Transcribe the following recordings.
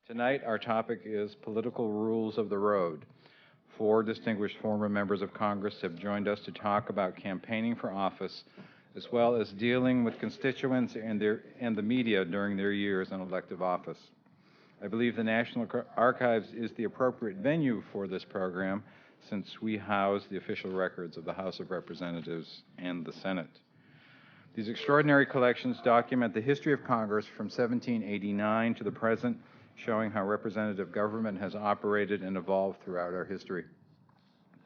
Tonight, our topic is political rules of the road. 4 distinguished former members of Congress have joined us to talk about campaigning for office, as well as dealing with constituents and the media during their years in elective office. I believe the National Archives is the appropriate venue for this program, since we house the official records of the House of Representatives and the Senate. These extraordinary collections document the history of Congress from 1789 to the present, showing how representative government has operated and evolved throughout our history.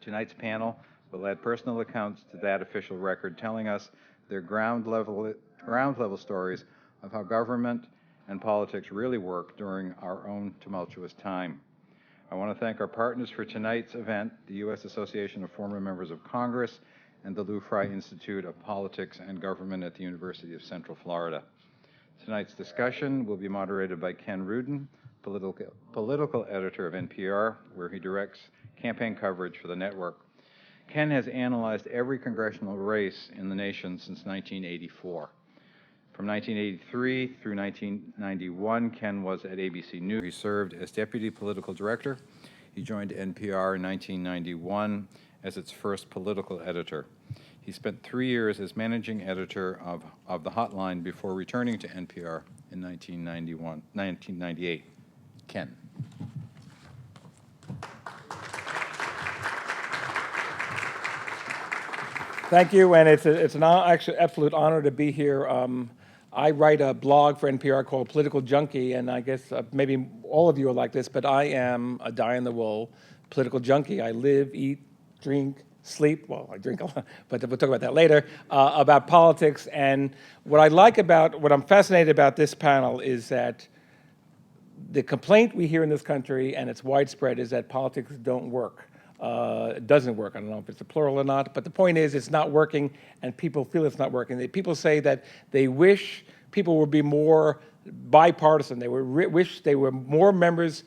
Tonight's panel will add personal accounts to that official record, telling us their ground level stories of how government and politics really work during our own tumultuous time. I want to thank our partners for tonight's event, the U.S. Association of Former Members of Congress and the Lou Frey Institute of Politics and Government at the University of Central Florida. Tonight's discussion will be moderated by Ken Rudin, political editor of NPR, where he directs campaign coverage for the network. Ken has analyzed every congressional race in the nation since 1984. From 1983 through 1991, Ken was at ABC News. He served as deputy political director. He joined NPR in 1991 as its first political editor. He spent 3 years as managing editor of the Hotline before returning to NPR in 1998. Ken. Thank you, and it's an actually absolute honor to be here. I write a blog for NPR called Political Junkie, and I guess maybe all of you are like this, but I am a dyed-in-the-wool political junkie. I live, eat, drink, sleep, well, I drink a lot, but we'll talk about that later, about politics. And what I'm fascinated about this panel is that the complaint we hear in this country, and it's widespread, is that politics don't work. It doesn't work. I don't know if it's a plural or not, but the point is it's not working, and people feel it's not working. People say that they wish people would be more bipartisan. They wish they were more members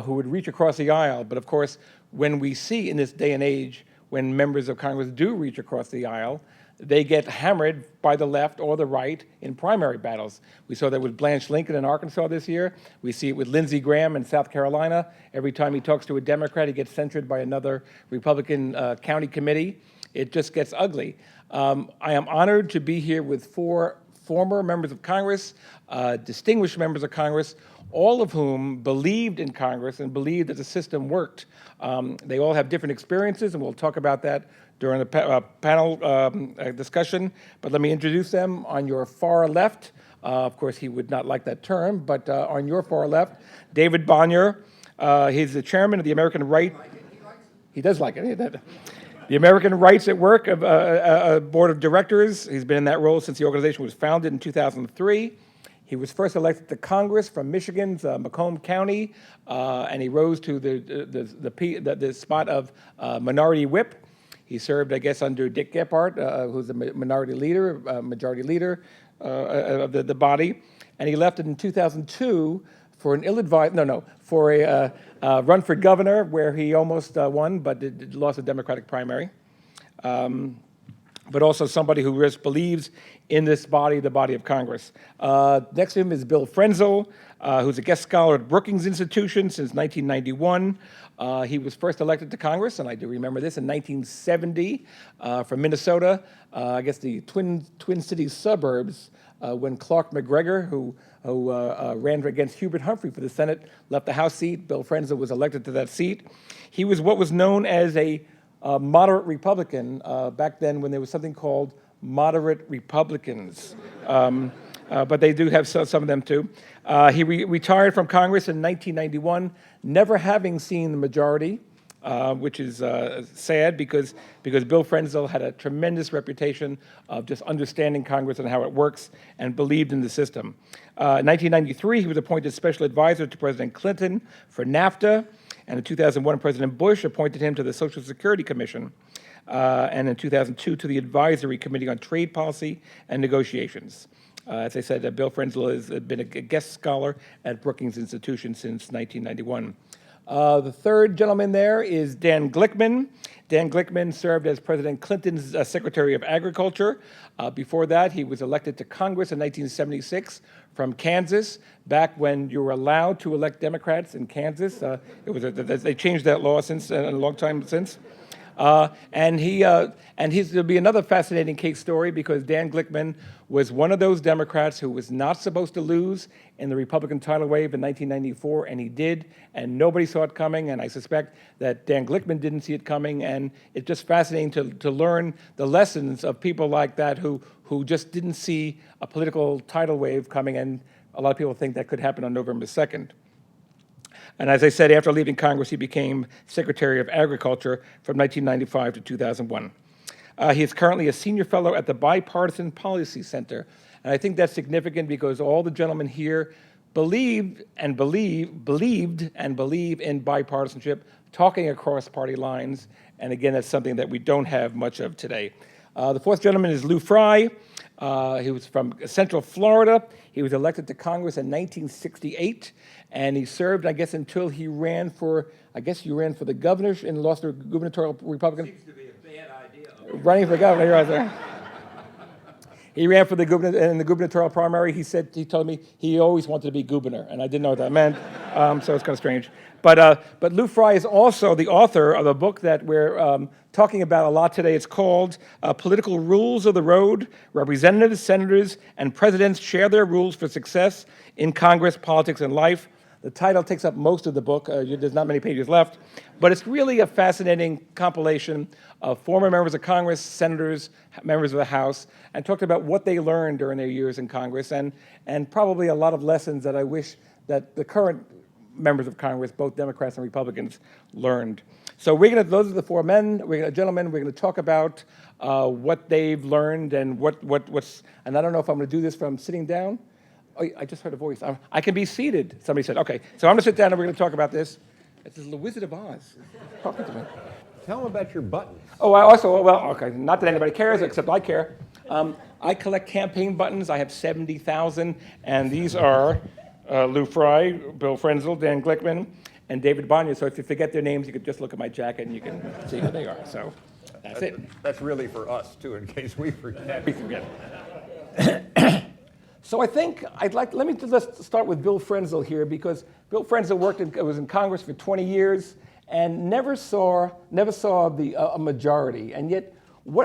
who would reach across the aisle. But of course, when we see in this day and age, when members of Congress do reach across the aisle, they get hammered by the left or the right in primary battles. We saw that with Blanche Lincoln in Arkansas this year. We see it with Lindsey Graham in South Carolina. Every time he talks to a Democrat, he gets censured by another Republican county committee. It just gets ugly. I am honored to be here with 4 former members of Congress, distinguished members of Congress, all of whom believed in Congress and believed that the system worked. They all have different experiences, and we'll talk about that during the panel discussion. But let me introduce them. On your far left, of course, he would not like that term, but on your far left, David Bonior. He's the chairman of the American Right. He does like it. The American Rights at Work Board of Directors. He's been in that role since the organization was founded in 2003. He was first elected to Congress from Michigan's Macomb County, and he rose to the spot of minority whip. He served, I guess, under Dick Gephardt, who's the majority leader of the body, and he left it in 2002 for an for a run for governor, where he almost won, but lost the Democratic primary. But also somebody who believes in this body, the body of Congress. Next to him is Bill Frenzel, who's a guest scholar at Brookings Institution since 1991. He was first elected to Congress, and I do remember this, in 1970 from Minnesota, I guess the Twin Cities suburbs, when Clark McGregor, who ran against Hubert Humphrey for the Senate, left the House seat. Bill Frenzel was elected to that seat. He was what was known as a moderate Republican back then, when there was something called moderate Republicans. But they do have some of them too. He retired from Congress in 1991, never having seen the majority, which is sad because Bill Frenzel had a tremendous reputation of just understanding Congress and how it works, and believed in the system. In 1993, he was appointed special advisor to President Clinton for NAFTA, and in 2001, President Bush appointed him to the Social Security Commission, and in 2002 to the Advisory Committee on Trade Policy and Negotiations. As I said, Bill Frenzel has been a guest scholar at Brookings Institution since 1991. The third gentleman there is Dan Glickman. Dan Glickman served as President Clinton's Secretary of Agriculture. Before that, he was elected to Congress in 1976 from Kansas, back when you were allowed to elect Democrats in Kansas. They changed that law since, a long time since. There'll be another fascinating case story, because Dan Glickman was one of those Democrats who was not supposed to lose in the Republican tidal wave in 1994, and he did, and nobody saw it coming, and I suspect that Dan Glickman didn't see it coming, and it's just fascinating to learn the lessons of people like that who just didn't see a political tidal wave coming, and a lot of people think that could happen on November 2nd. And as I said, after leaving Congress, he became Secretary of Agriculture from 1995 to 2001. He is currently a senior fellow at the Bipartisan Policy Center. And I think that's significant because all the gentlemen here believed in bipartisanship, talking across party lines. And again, that's something that we don't have much of today. The fourth gentleman is Lou Frey. He was from Central Florida. He was elected to Congress in 1968, and he served, I guess, until he ran for, you ran for the governor and lost the gubernatorial Republican. Seems to be a bad idea. Running for governor, he ran for the in the gubernatorial primary. He told me he always wanted to be governor, and I didn't know what that meant, so it's kind of strange. But Lou Frey is also the author of a book that we're talking about a lot today. It's called Political Rules of the Road: Representatives, Senators, and Presidents Share Their Rules for Success in Congress, Politics, and Life. The title takes up most of the book. There's not many pages left. But it's really a fascinating compilation of former members of Congress, senators, members of the House, and talked about what they learned during their years in Congress, and probably a lot of lessons that I wish that the current members of Congress, both Democrats and Republicans, learned. So those are the four gentlemen. We're going to talk about what they've learned and what's, and I don't know if I'm going to do this from sitting down. Oh, I just heard a voice. I can be seated, somebody said. Okay, so I'm going to sit down and we're going to talk about this. It's the Wizard of Oz talking to me. Tell them about your buttons. Oh, okay, not that anybody cares, except I care. I collect campaign buttons. I have 70,000, and these are Lou Frey, Bill Frenzel, Dan Glickman, and David Bonior. So if you forget their names, you could just look at my jacket and you can see who they are. So that's it. That's really for us, too, in case we forget. We forget. So I think let's start with Bill Frenzel here, because Bill Frenzel was in Congress for 20 years and never saw a majority. And yet,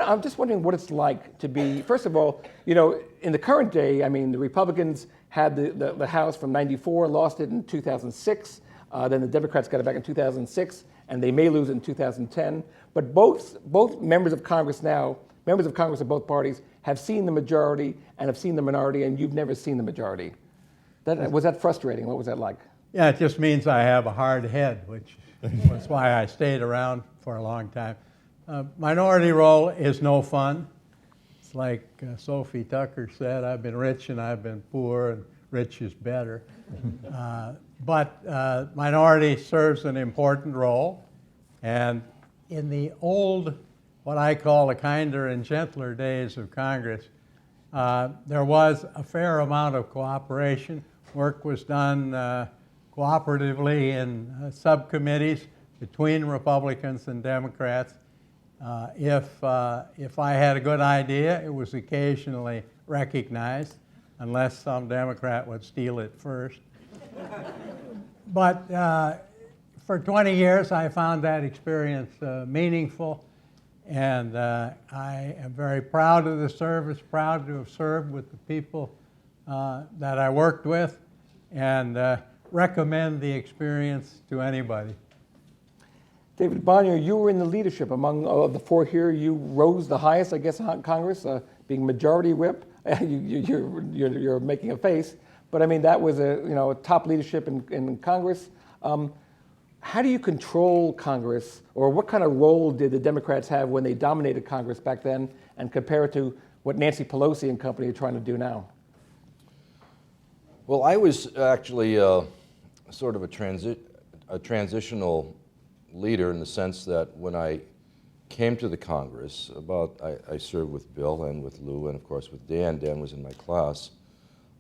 I'm just wondering what it's like to be, first of all, in the current day, I mean, the Republicans had the House from 94, lost it in 2006. Then the Democrats got it back in 2006, and they may lose it in 2010. But both members of Congress now, members of Congress of both parties, have seen the majority and have seen the minority, and you've never seen the majority. Was that frustrating? What was that like? Yeah, it just means I have a hard head, which was why I stayed around for a long time. Minority role is no fun. It's like Sophie Tucker said, I've been rich and I've been poor, and rich is better. But minority serves an important role. And in the old, what I call the kinder and gentler days of Congress, there was a fair amount of cooperation. Work was done cooperatively in subcommittees between Republicans and Democrats. If I had a good idea, it was occasionally recognized, unless some Democrat would steal it first. But for 20 years, I found that experience meaningful, and I am very proud of the service, proud to have served with the people that I worked with, and recommend the experience to anybody. David Bonior, you were in the leadership among the four here. You rose the highest, I guess, in Congress, being majority whip. You're making a face, but I mean that was a top leadership in Congress. How do you control Congress, or what kind of role did the Democrats have when they dominated Congress back then, and compare it to what Nancy Pelosi and company are trying to do now? Well, I was actually sort of a transitional leader, in the sense that when I came to the Congress, I served with Bill and with Lou and of course with Dan. Dan was in my class.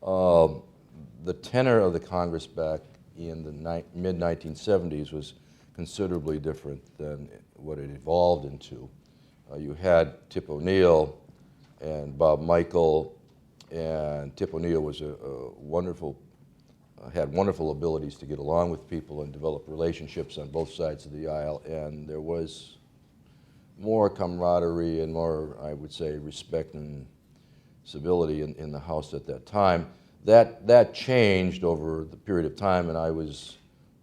The tenor of the Congress back in the mid-1970s was considerably different than what it evolved into. You had Tip O'Neill and Bob Michael, and Tip O'Neill was a wonderful, had wonderful abilities to get along with people and develop relationships on both sides of the aisle, and there was more camaraderie and more, I would say, respect and civility in the House at that time. That changed over the period of time, and I was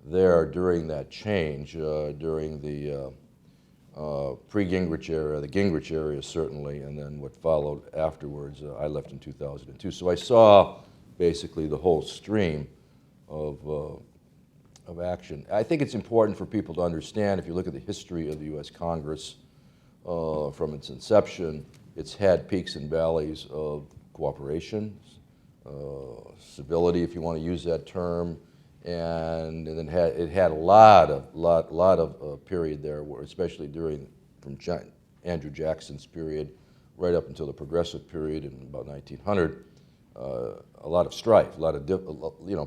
there during that change, during the pre-Gingrich era, the Gingrich era certainly, and then what followed afterwards. I left in 2002. So I saw basically the whole stream of action. I think it's important for people to understand, if you look at the history of the U.S. Congress from its inception, it's had peaks and valleys of cooperation, civility, if you want to use that term, and then it had a lot of period there, where, especially from Andrew Jackson's period right up until the progressive period in about 1900, a lot of strife,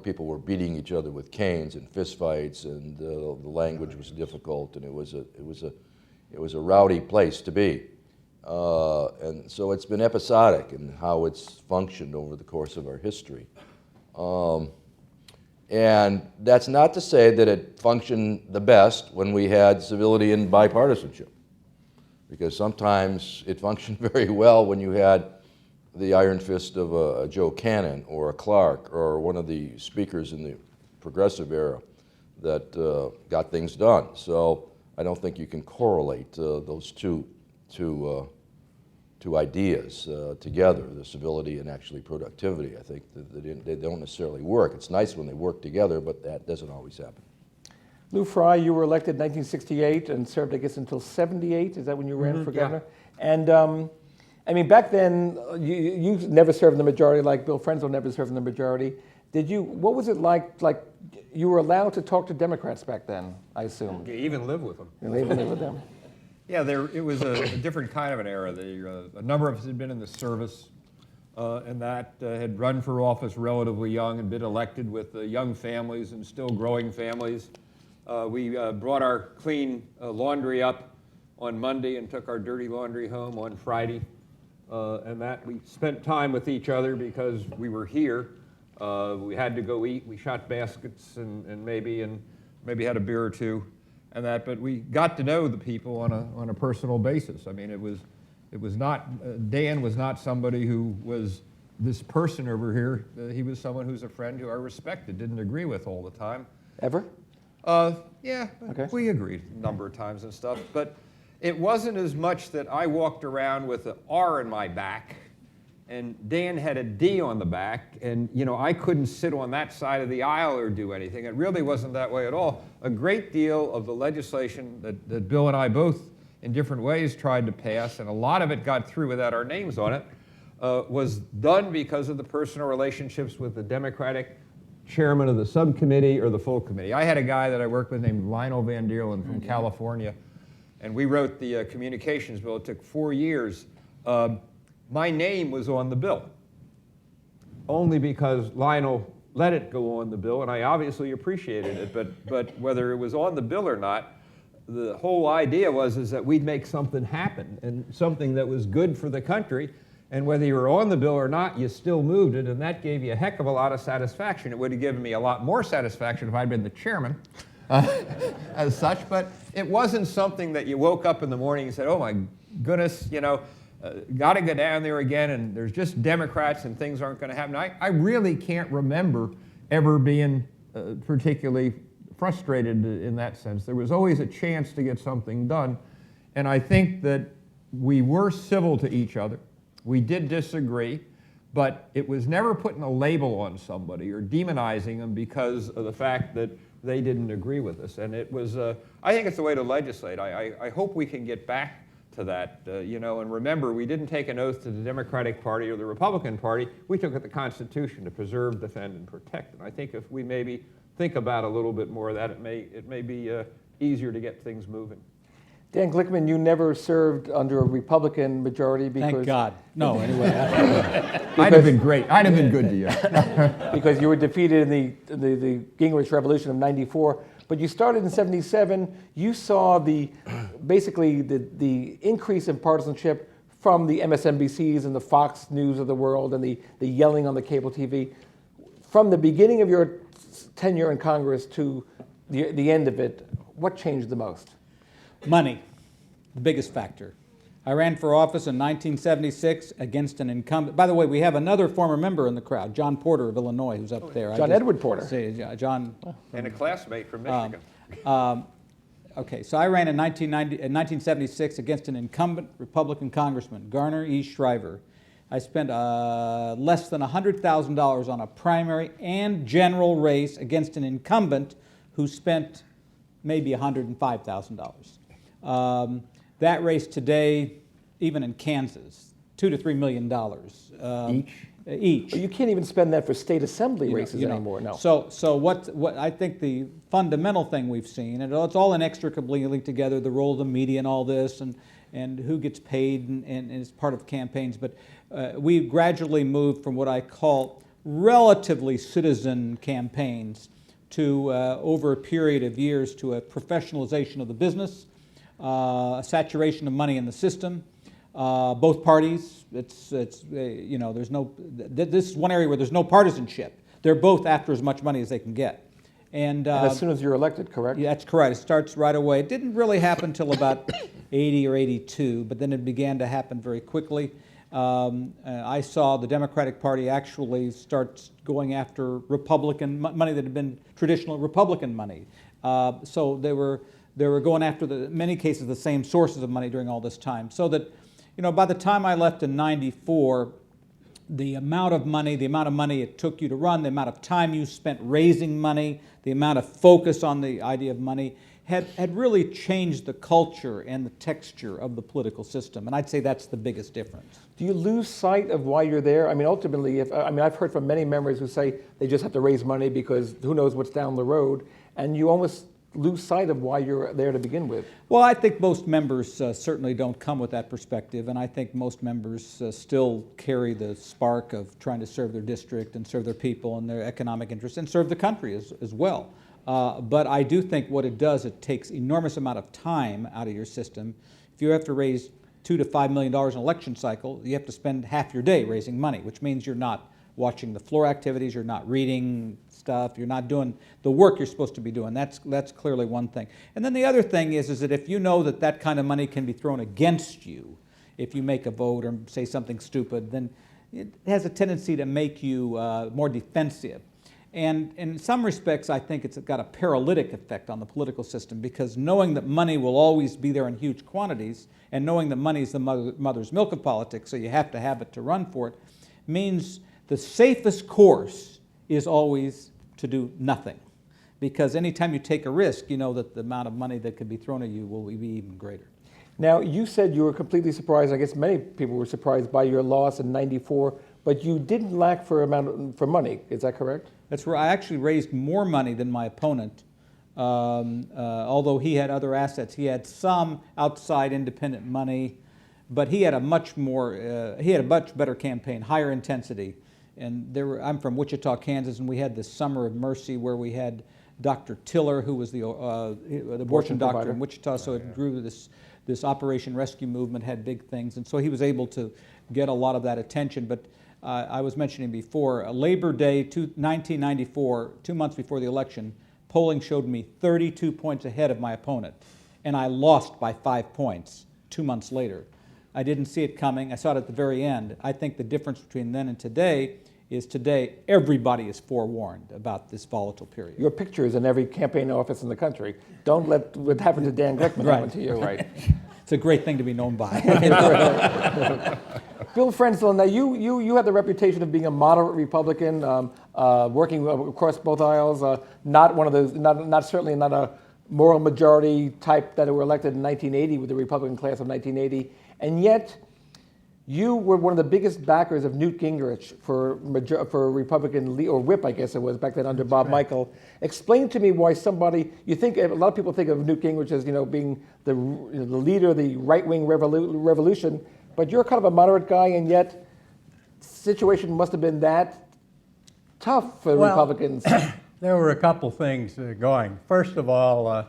people were beating each other with canes and fistfights, and the language was difficult, and it was a rowdy place to be. And so it's been episodic in how it's functioned over the course of our history. And that's not to say that it functioned the best when we had civility and bipartisanship, because sometimes it functioned very well when you had the iron fist of a Joe Cannon or a Clark or one of the speakers in the progressive era that got things done. So I don't think you can correlate those two ideas together, the civility and actually productivity. I think that they don't necessarily work. It's nice when they work together, but that doesn't always happen. Lou Frey, you were elected in 1968 and served, I guess, until 78. Is that when you ran for governor? And I mean, back then, you never served in the majority, like Bill Frenzel never served in the majority. What was it like? Like, you were allowed to talk to Democrats back then, I assume. You even live with them. You even live with them. Yeah, it was a different kind of an era. A number of us had been in the service, and that had run for office relatively young and been elected with young families and still growing families. We brought our clean laundry up on Monday and took our dirty laundry home on Friday. And that we spent time with each other because we were here. We had to go eat. We shot baskets and maybe had a beer or two. And that, but we got to know the people on a personal basis. I mean, it was not, Dan was not somebody who was this person over here. He was someone who's a friend who I respected, didn't agree with all the time. Ever? Yeah, Okay. We agreed a number of times and stuff, but it wasn't as much that I walked around with an R in my back and Dan had a D on the back, and I couldn't sit on that side of the aisle or do anything. It really wasn't that way at all. A great deal of the legislation that Bill and I both, in different ways, tried to pass, and a lot of it got through without our names on it, was done because of the personal relationships with the Democratic chairman of the subcommittee or the full committee. I had a guy that I worked with named Lionel Van Deerlen from California, and we wrote the communications bill. It took 4 years. My name was on the bill, only because Lionel let it go on the bill, and I obviously appreciated it, but whether it was on the bill or not, the whole idea is that we'd make something happen, and something that was good for the country, and whether you were on the bill or not, you still moved it, and that gave you a heck of a lot of satisfaction. It would have given me a lot more satisfaction if I'd been the chairman, as such, but it wasn't something that you woke up in the morning and said, oh my goodness, got to go down there again, and there's just Democrats and things aren't going to happen. I really can't remember ever being particularly frustrated in that sense. There was always a chance to get something done, and I think that we were civil to each other. We did disagree, but it was never putting a label on somebody or demonizing them because of the fact that they didn't agree with us. And it was, I think it's the way to legislate. I hope we can get back to that, and remember, we didn't take an oath to the Democratic Party or the Republican Party. We took it the Constitution to preserve, defend, and protect. And I think if we maybe think about a little bit more of that, it may be easier to get things moving. Dan Glickman, you never served under a Republican majority because... Thank God. No, anyway. I'd have been great. I'd have been good to you. because you were defeated in the Gingrich Revolution of '94. but you started in 77. You saw basically the increase in partisanship from the MSNBCs and the Fox News of the world and the yelling on the cable TV. From the beginning of your tenure in Congress to the end of it, what changed the most? Money, the biggest factor. I ran for office in 1976 against an incumbent. By the way, we have another former member in the crowd, John Porter of Illinois, who's up there. John Edward Porter. John. And a classmate from Michigan. Okay, so I ran in 1976 against an incumbent Republican congressman, Garner E. Shriver. I spent less than $100,000 on a primary and general race against an incumbent who spent maybe $105,000. That race today, even in Kansas, $2 to $3 million each. But you can't even spend that for state assembly races anymore. No. So what I think the fundamental thing we've seen, and it's all inextricably linked together, the role of the media and all this, and who gets paid and is part of campaigns. But we've gradually moved from what I call relatively citizen campaigns to over a period of years to a professionalization of the business, a saturation of money in the system. Both parties, there's no. This is one area where there's no partisanship. They're both after as much money as they can get, and as soon as you're elected, correct? Yeah, that's correct. It starts right away. It didn't really happen until about 80 or 82, but then it began to happen very quickly. I saw the Democratic Party actually start going after Republican money that had been traditional Republican money. So they were going after, in many cases, the same sources of money during all this time. So that, by the time I left in '94, the amount of money it took you to run, the amount of time you spent raising money, the amount of focus on the idea of money had really changed the culture and the texture of the political system. And I'd say that's the biggest difference. Do you lose sight of why you're there? I mean, ultimately, I've heard from many members who say they just have to raise money because who knows what's down the road, and you almost lose sight of why you're there to begin with. Well, I think most members certainly don't come with that perspective, and I think most members still carry the spark of trying to serve their district and serve their people and their economic interests and serve the country as well. But I do think what it does, it takes enormous amount of time out of your system. If you have to raise $2 to $5 million in an election cycle, you have to spend half your day raising money, which means you're not watching the floor activities, you're not reading stuff, you're not doing the work you're supposed to be doing. That's clearly one thing. And then the other thing is that if you know that kind of money can be thrown against you, if you make a vote or say something stupid, then it has a tendency to make you more defensive. And in some respects, I think it's got a paralytic effect on the political system, because knowing that money will always be there in huge quantities, and knowing that money is the mother's milk of politics, so you have to have it to run for it, means the safest course is always to do nothing. Because anytime you take a risk, you know that the amount of money that could be thrown at you will be even greater. Now, you said you were completely surprised. I guess many people were surprised by your loss in '94, but you didn't lack for money. Is that correct? That's where I actually raised more money than my opponent, although he had other assets. He had some outside independent money, but he had a much better campaign, higher intensity. And I'm from Wichita, Kansas, and we had this Summer of Mercy where we had Dr. Tiller, who was the abortion doctor in Wichita, so it grew this Operation Rescue movement, had big things, and so he was able to get a lot of that attention. But I was mentioning before, Labor Day 1994, 2 months before the election, polling showed me 32 points ahead of my opponent, and I lost by 5 points 2 months later. I didn't see it coming. I saw it at the very end. I think the difference between then and today is today everybody is forewarned about this volatile period. Your picture is in every campaign office in the country. Don't let what happened to Dan Glickman happen to you. Right. It's a great thing to be known by. Bill Frenzel, now you had the reputation of being a moderate Republican, working across both aisles, not one of those, certainly not a moral majority type that were elected in 1980 with the Republican class of 1980, and yet you were one of the biggest backers of Newt Gingrich for Republican or whip, I guess it was back then under Bob Michael. Explain to me why you think a lot of people think of Newt Gingrich as being the leader of the right-wing revolution, but you're kind of a moderate guy, and yet the situation must have been that tough for Republicans. there were a couple things going. First of all,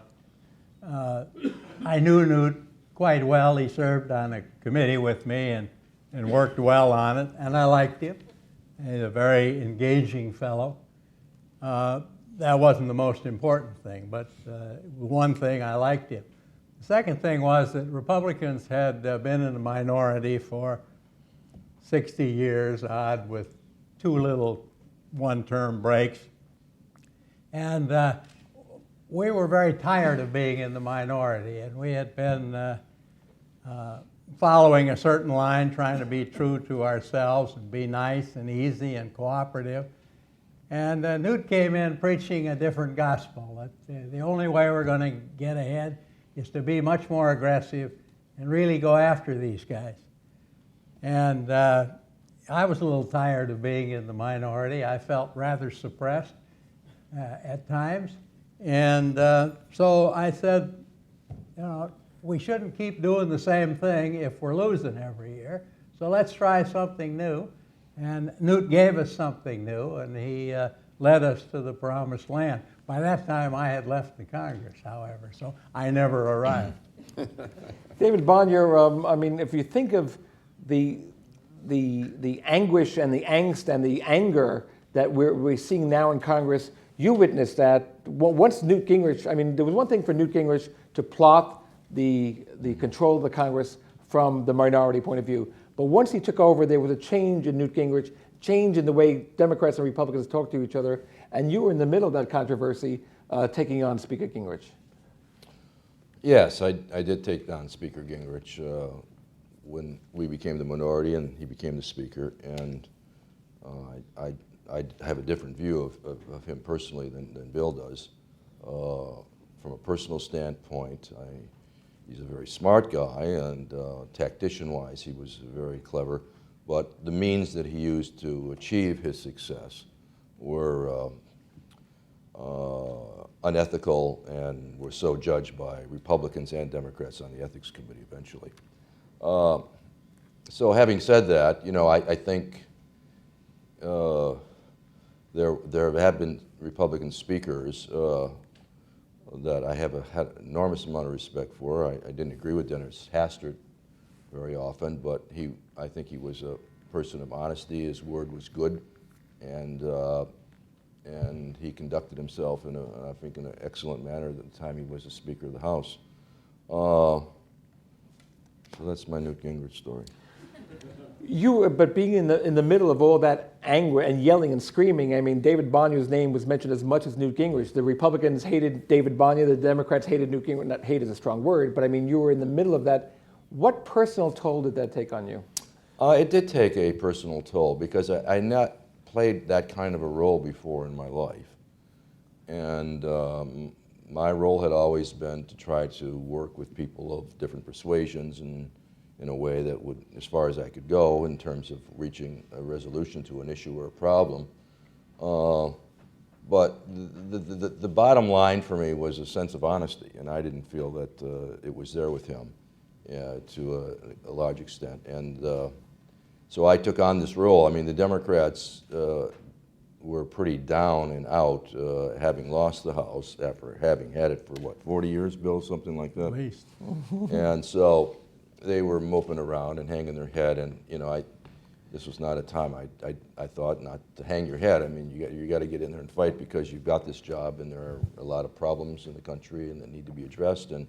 I knew Newt quite well. He served on a committee with me and worked well on it, and I liked him. He's a very engaging fellow. That wasn't the most important thing, but one thing, I liked him. The second thing was that Republicans had been in the minority for 60 years, odd, with 2 little one-term breaks. And we were very tired of being in the minority, and we had been following a certain line, trying to be true to ourselves and be nice and easy and cooperative. And Newt came in preaching a different gospel. That the only way we're going to get ahead is to be much more aggressive and really go after these guys. And I was a little tired of being in the minority. I felt rather suppressed at times. And so I said, you know, we shouldn't keep doing the same thing if we're losing every year. So let's try something new. And Newt gave us something new, and he led us to the promised land. By that time, I had left the Congress, however, so I never arrived. David Bonior, I mean, if you think of the anguish and the angst and the anger that we're seeing now in Congress, you witnessed that. Once Newt Gingrich, I mean, there was one thing for Newt Gingrich to plot the control of the Congress from the minority point of view. But once he took over, there was a change in Newt Gingrich, change in the way Democrats and Republicans talk to each other, and you were in the middle of that controversy, taking on Speaker Gingrich. Yes, I did take on Speaker Gingrich when we became the minority and he became the Speaker, and I have a different view of him personally than Bill does. From a personal standpoint, he's a very smart guy, and tactician-wise, he was very clever. But the means that he used to achieve his success were unethical and were so judged by Republicans and Democrats on the Ethics Committee eventually. So having said that, you know, I think there have been Republican speakers that I have had an enormous amount of respect for. I didn't agree with Dennis Hastert very often, but I think he was a person of honesty. His word was good, and he conducted himself in I think in an excellent manner at the time he was the Speaker of the House. So that's my Newt Gingrich story. But being in the middle of all that anger and yelling and screaming, I mean, David Bonier's name was mentioned as much as Newt Gingrich. The Republicans hated David Bonior, the Democrats hated Newt Gingrich. Not hate is a strong word, but I mean, you were in the middle of that. What personal toll did that take on you? It did take a personal toll because I not played that kind of a role before in my life. And my role had always been to try to work with people of different persuasions and in a way that would, as far as I could go, in terms of reaching a resolution to an issue or a problem. But the bottom line for me was a sense of honesty, and I didn't feel that it was there with him to a large extent. And so I took on this role. I mean, the Democrats were pretty down and out, having lost the House after having had it for, what, 40 years, Bill, something like that? At least. And so they were moping around and hanging their head, and you know, this was not a time I thought not to hang your head. I mean, you got to get in there and fight because you've got this job, and there are a lot of problems in the country and that need to be addressed, and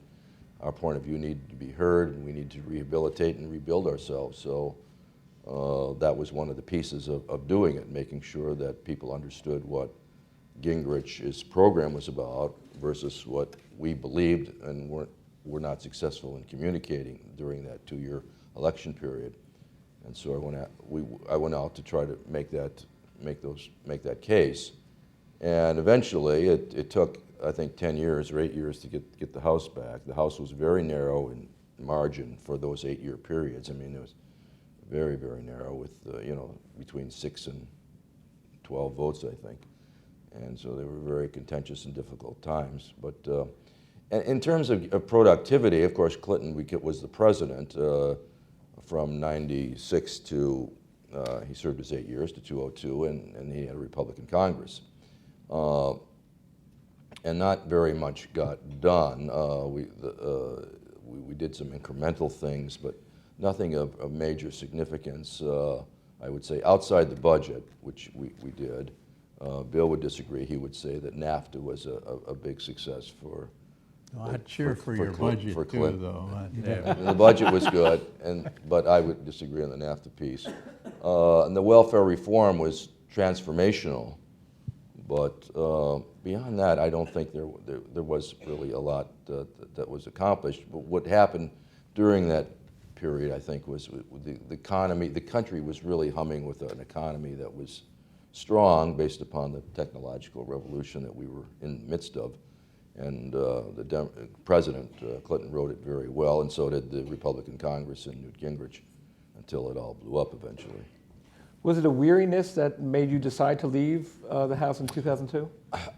our point of view needed to be heard, and we need to rehabilitate and rebuild ourselves. So that was one of the pieces of doing it, making sure that people understood what Gingrich's program was about versus what we believed and were not successful in communicating during that 2-year election period. And so I went out to try to make that case. And eventually it took, I think, 10 years or 8 years to get the House back. The House was very narrow in margin for those 8-year periods. I mean, it was very, very narrow with, you know, between 6 and 12 votes, I think. And so they were very contentious and difficult times. But in terms of productivity, of course, Clinton was the president from 96 to, he served his 8 years to 2002, and he had a Republican Congress. and not very much got done. We did some incremental things, but nothing of major significance, I would say, outside the budget, which we did. Bill would disagree. He would say that NAFTA was a big success for. I'd cheer for your budget too, Clinton. though. Yeah. The budget was good, but I would disagree on the NAFTA piece. And the welfare reform was transformational, but beyond that, I don't think there was really a lot that was accomplished. But what happened during that period, I think, was the economy. The country was really humming with an economy that was strong based upon the technological revolution that we were in the midst of. And President Clinton wrote it very well, and so did the Republican Congress and Newt Gingrich, until it all blew up eventually. Was it a weariness that made you decide to leave the House in 2002?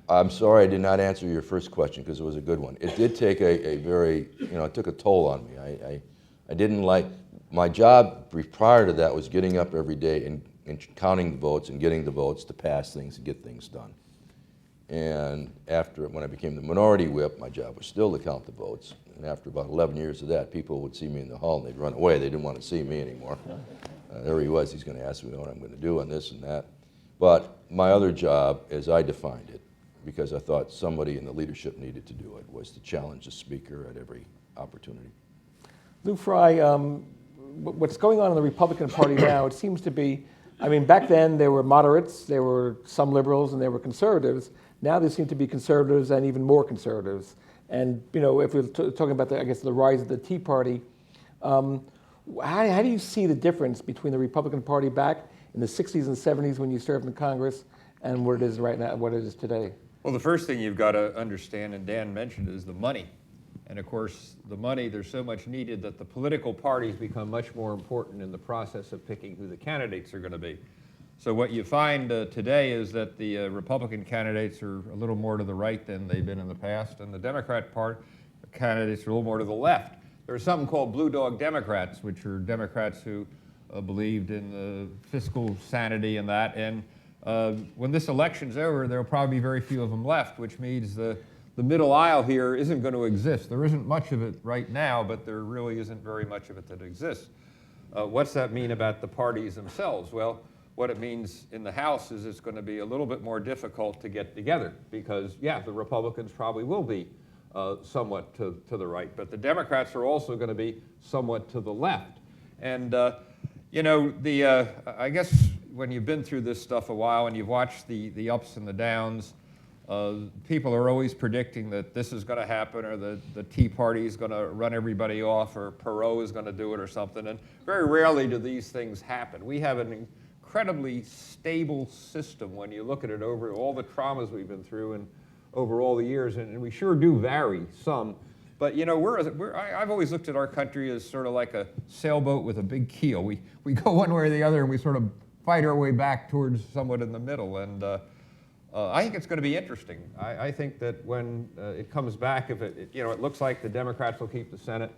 I'm sorry I did not answer your first question because it was a good one. It did take a very, it took a toll on me. I didn't like, my job prior to that was getting up every day and counting the votes and getting the votes to pass things and get things done. And when I became the minority whip, my job was still to count the votes. And after about 11 years of that, people would see me in the hall and they'd run away. They didn't want to see me anymore. There he was, he's going to ask me what I'm going to do on this and that. But my other job, as I defined it, because I thought somebody in the leadership needed to do it, was to challenge the speaker at every opportunity. Lou Frey, what's going on in the Republican Party now, it seems to be, back then there were moderates, there were some liberals, and there were conservatives. Now there seem to be conservatives and even more conservatives. And, if we're talking about, the rise of the Tea Party, how do you see the difference between the Republican Party back in the 60s and 70s when you served in Congress and what it is right now, what it is today? Well, the first thing you've got to understand, and Dan mentioned, is the money. And of course, the money, there's so much needed that the political parties become much more important in the process of picking who the candidates are going to be. So what you find today is that the Republican candidates are a little more to the right than they've been in the past, and the Democrat candidates are a little more to the left. There's something called Blue Dog Democrats, which are Democrats who believed in the fiscal sanity and that. And when this election's over, there'll probably be very few of them left, which means the middle aisle here isn't going to exist. There isn't much of it right now, but there really isn't very much of it that exists. What's that mean about the parties themselves? Well, what it means in the House is it's going to be a little bit more difficult to get together because, yeah, the Republicans probably will be somewhat to the right, but the Democrats are also going to be somewhat to the left. And, I guess when you've been through this stuff a while and you've watched the ups and the downs, people are always predicting that this is going to happen or the Tea Party is going to run everybody off or Perot is going to do it or something, and very rarely do these things happen. We have an incredibly stable system when you look at it over all the traumas we've been through and over all the years, and we sure do vary some. But I've always looked at our country as sort of like a sailboat with a big keel. We go one way or the other, and we sort of fight our way back towards somewhat in the middle. And I think it's going to be interesting. I think that when it comes back, if it looks like the Democrats will keep the Senate,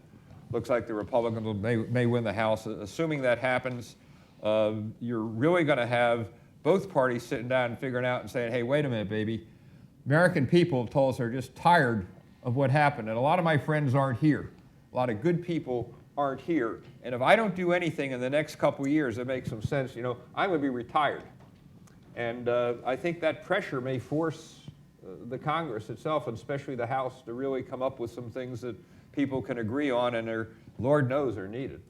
looks like the Republicans may win the House. Assuming that happens, you're really going to have both parties sitting down and figuring out and saying, hey, wait a minute, baby. American people have told us they're just tired of what happened. And a lot of my friends aren't here. A lot of good people aren't here. And if I don't do anything in the next couple of years that makes some sense, I'm going to be retired. And I think that pressure may force the Congress itself, and especially the House, to really come up with some things that people can agree on and are, Lord knows, are needed.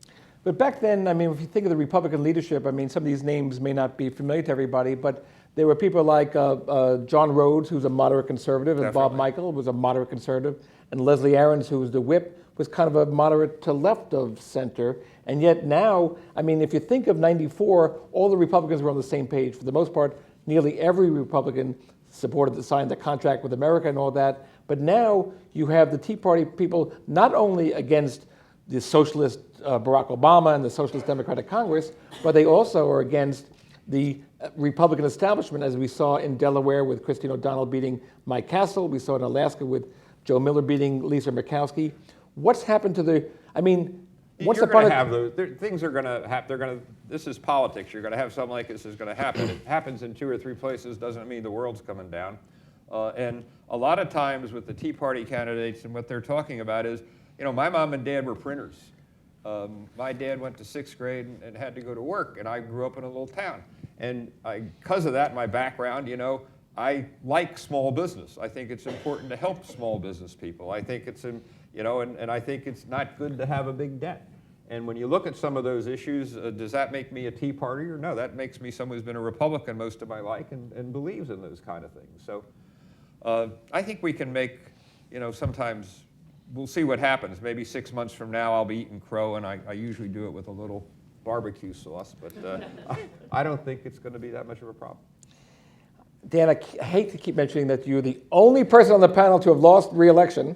But back then, if you think of the Republican leadership, some of these names may not be familiar to everybody, but there were people like John Rhodes, who's a moderate conservative, and Definitely. Bob Michael was a moderate conservative, and Leslie Aarons, who was the whip, was kind of a moderate to left of center. And yet now, if you think of '94, all the Republicans were on the same page. For the most part, nearly every Republican signed the contract with America and all that. But now you have the Tea Party people not only against the socialist Barack Obama and the Socialist Democratic Congress, but they also are against the Republican establishment, as we saw in Delaware with Christine O'Donnell beating Mike Castle. We saw in Alaska with Joe Miller beating Lisa Murkowski. What's happened to the, You're going to have those. Things are going to happen. This is politics. You're going to have something like this is going to happen. It happens in 2 or 3 places doesn't mean the world's coming down. And a lot of times with the Tea Party candidates and what they're talking about is, my mom and dad were printers. My dad went to 6th grade and had to go to work, and I grew up in a little town. And because of that, my background, I like small business. I think it's important to help small business people. I think it's, and I think it's not good to have a big debt. And when you look at some of those issues, does that make me a Tea Partier? No, that makes me someone who's been a Republican most of my life and believes in those kind of things. So I think we can make, sometimes we'll see what happens. Maybe 6 months from now I'll be eating crow, and I usually do it with a little barbecue sauce, but I don't think it's going to be that much of a problem. Dan, I hate to keep mentioning that you're the only person on the panel to have lost re-election,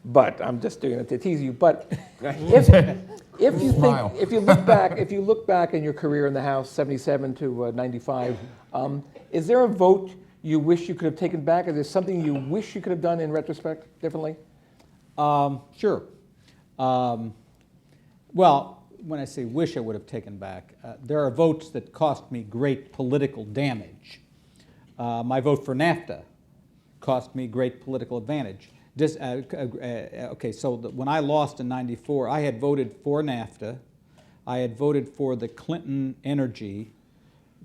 but I'm just doing it to tease you. But if you look back in your career in the House, 77 to 95, is there a vote you wish you could have taken back? Is there something you wish you could have done in retrospect differently? Sure. Well, when I say wish I would have taken back, there are votes that cost me great political damage. My vote for NAFTA cost me great political advantage. Okay, so when I lost in '94, I had voted for NAFTA. I had voted for the Clinton energy,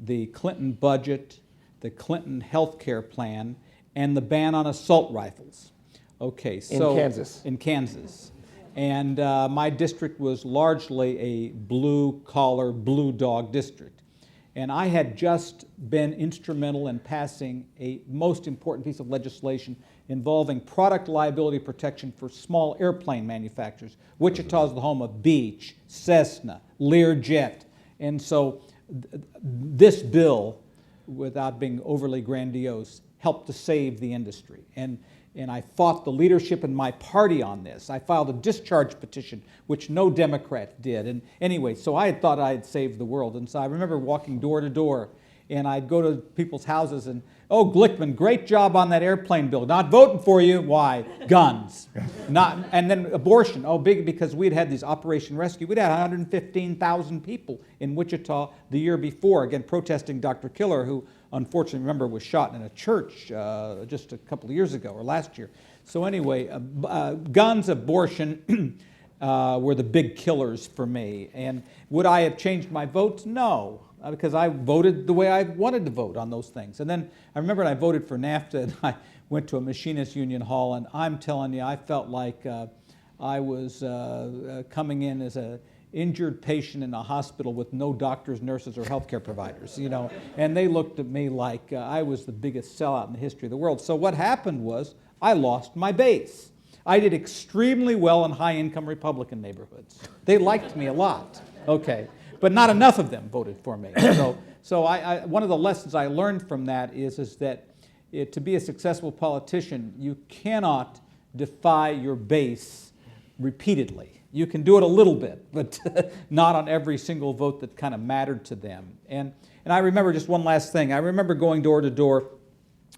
the Clinton budget, the Clinton health care plan, and the ban on assault rifles. Okay, so in Kansas. And my district was largely a blue-collar, blue-dog district. And I had just been instrumental in passing a most important piece of legislation involving product liability protection for small airplane manufacturers. Wichita is the home of Beech, Cessna, Learjet. And so this bill, without being overly grandiose, helped to save the industry. And I fought the leadership in my party on this. I filed a discharge petition, which no Democrat did. And anyway, so I had thought I had saved the world. And so I remember walking door to door, and I'd go to people's houses and, oh, Glickman, great job on that airplane bill. Not voting for you. Why? Guns. And then abortion. Oh, big, because we'd had these Operation Rescue. We'd had 115,000 people in Wichita the year before, again, protesting Dr. Killer, who unfortunately, remember, was shot in a church just a couple of years ago, or last year. So anyway, guns, abortion were the big killers for me. And would I have changed my votes? No, because I voted the way I wanted to vote on those things. And then I remember when I voted for NAFTA, and I went to a machinist union hall, and I'm telling you, I felt like I was coming in as a injured patient in a hospital with no doctors, nurses, or healthcare providers, and they looked at me like I was the biggest sellout in the history of the world. So what happened was I lost my base. I did extremely well in high-income Republican neighborhoods. They liked me a lot, okay, but not enough of them voted for me. So one of the lessons I learned from that is that to be a successful politician, you cannot defy your base repeatedly. You can do it a little bit, but not on every single vote that kind of mattered to them. And I remember just one last thing. I remember going door to door,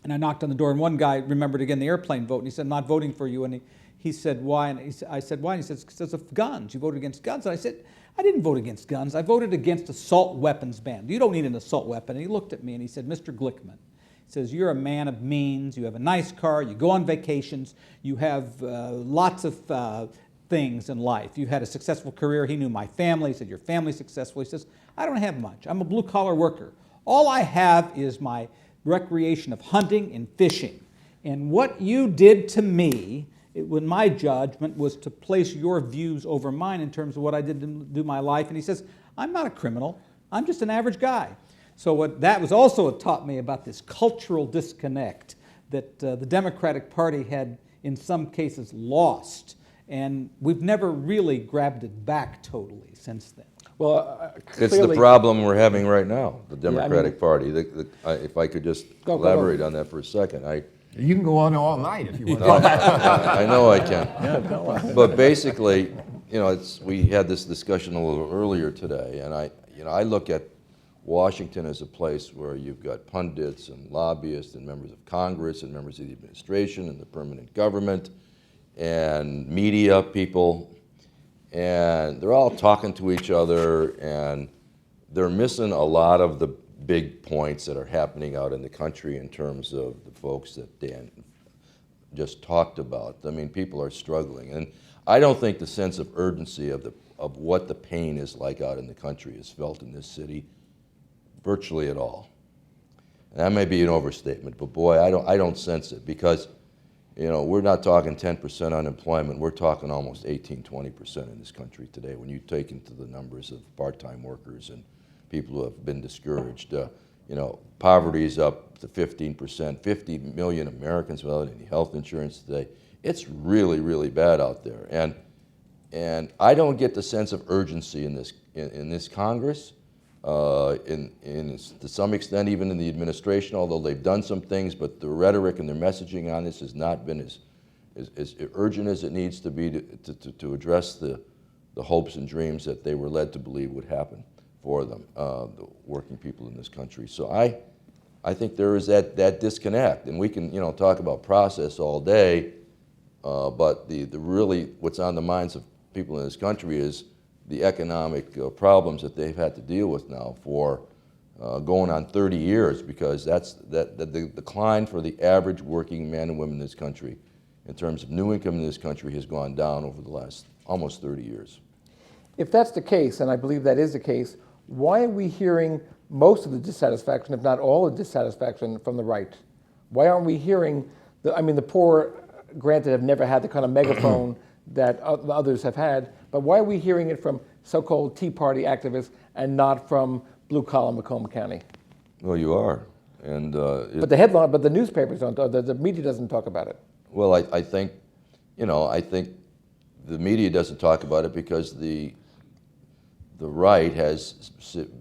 and I knocked on the door, and one guy remembered again the airplane vote, and he said, I'm not voting for you. And he said, why? And I said, why? And he said, because of guns. You voted against guns. And I said, I didn't vote against guns. I voted against assault weapons ban. You don't need an assault weapon. And he looked at me and he said, Mr. Glickman, he says, you're a man of means. You have a nice car. You go on vacations. You have lots of things in life. You had a successful career. He knew my family. He said, your family's successful. He says, I don't have much. I'm a blue-collar worker. All I have is my recreation of hunting and fishing. And what you did to me, when my judgment was to place your views over mine in terms of what I did to do my life. And he says, I'm not a criminal. I'm just an average guy. So what that was also taught me about this cultural disconnect that the Democratic Party had in some cases lost. And we've never really grabbed it back totally since then. Well, it's the problem we're having right now, the Democratic Party. If I could just elaborate on that for a second. You can go on all night if you want. No, I know I can. But basically, we had this discussion a little earlier today, and I look at Washington as a place where you've got pundits and lobbyists and members of Congress and members of the administration and the permanent government and media people, and they're all talking to each other, and they're missing a lot of the big points that are happening out in the country in terms of the folks that Dan just talked about. I mean, people are struggling, and I don't think the sense of urgency of what the pain is like out in the country is felt in this city virtually at all. And that may be an overstatement, but boy, I don't sense it, because we're not talking 10% unemployment. We're talking almost 18-20% in this country today when you take into the numbers of part-time workers and people who have been discouraged. Poverty is up to 15%, 50 million Americans without any health insurance today. It's really, really bad out there. And I don't get the sense of urgency in this Congress, to some extent even in the administration, although they've done some things, but the rhetoric and their messaging on this has not been as urgent as it needs to be to address the hopes and dreams that they were led to believe would happen for them, the working people in this country. So I think there is that disconnect, and we can talk about process all day, but the really what's on the minds of people in this country is the economic problems that they've had to deal with now for going on 30 years, because the decline for the average working man and women in this country in terms of new income in this country has gone down over the last almost 30 years. If that's the case, and I believe that is the case, why are we hearing most of the dissatisfaction, if not all the dissatisfaction, from the right? Why aren't we hearing, the poor, granted, have never had the kind of megaphone that others have had, but why are we hearing it from so-called Tea Party activists and not from blue-collar Macomb County? Well, you are. And but the newspapers don't, the media doesn't talk about it. Well, I think the media doesn't talk about it because the right has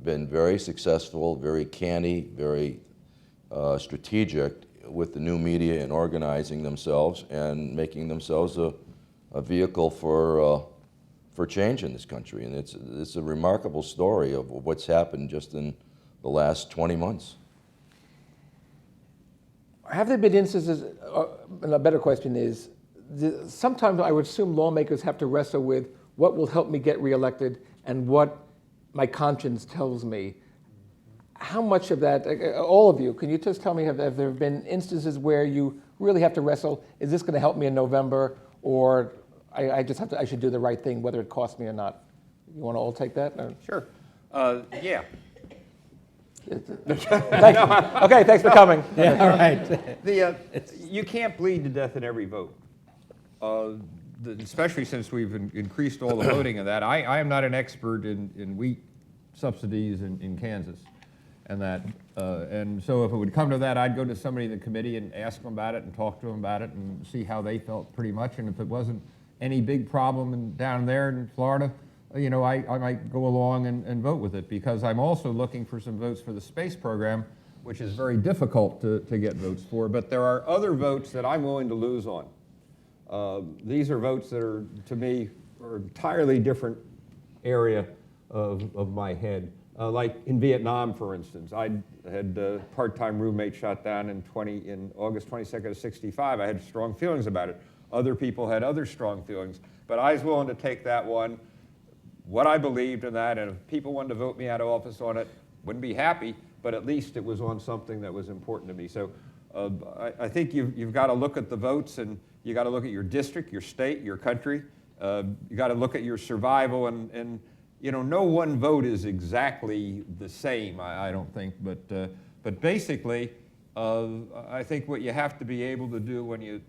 been very successful, very canny, very strategic with the new media in organizing themselves and making themselves a vehicle for change in this country. And it's a remarkable story of what's happened just in the last 20 months. Have there been instances, and a better question is, sometimes I would assume lawmakers have to wrestle with what will help me get reelected and what my conscience tells me. How much of that, all of you, can you just tell me, have there been instances where you really have to wrestle, is this going to help me in November, or I should do the right thing, whether it costs me or not? You want to all take that? Or? Sure. Yeah. Okay, thanks for coming. Yeah, all right. You can't bleed to death in every vote, especially since we've increased all the voting of that. I am not an expert in wheat subsidies in Kansas, and so if it would come to that, I'd go to somebody in the committee and ask them about it and talk to them about it and see how they felt pretty much. And if it wasn't any big problem down there in Florida, I might go along and vote with it, because I'm also looking for some votes for the space program, which is very difficult to get votes for. But there are other votes that I'm willing to lose on. These are votes that are, to me, are an entirely different area of my head. Like in Vietnam, for instance, I had a part-time roommate shot down in August 22nd of '65. I had strong feelings about it. Other people had other strong feelings, but I was willing to take that one, what I believed in that, and if people wanted to vote me out of office on it, wouldn't be happy, but at least it was on something that was important to me. So I think you've got to look at the votes, and you got to look at your district, your state, your country. You got to look at your survival, and no one vote is exactly the same, I don't think, but basically, I think what you have to be able to do when you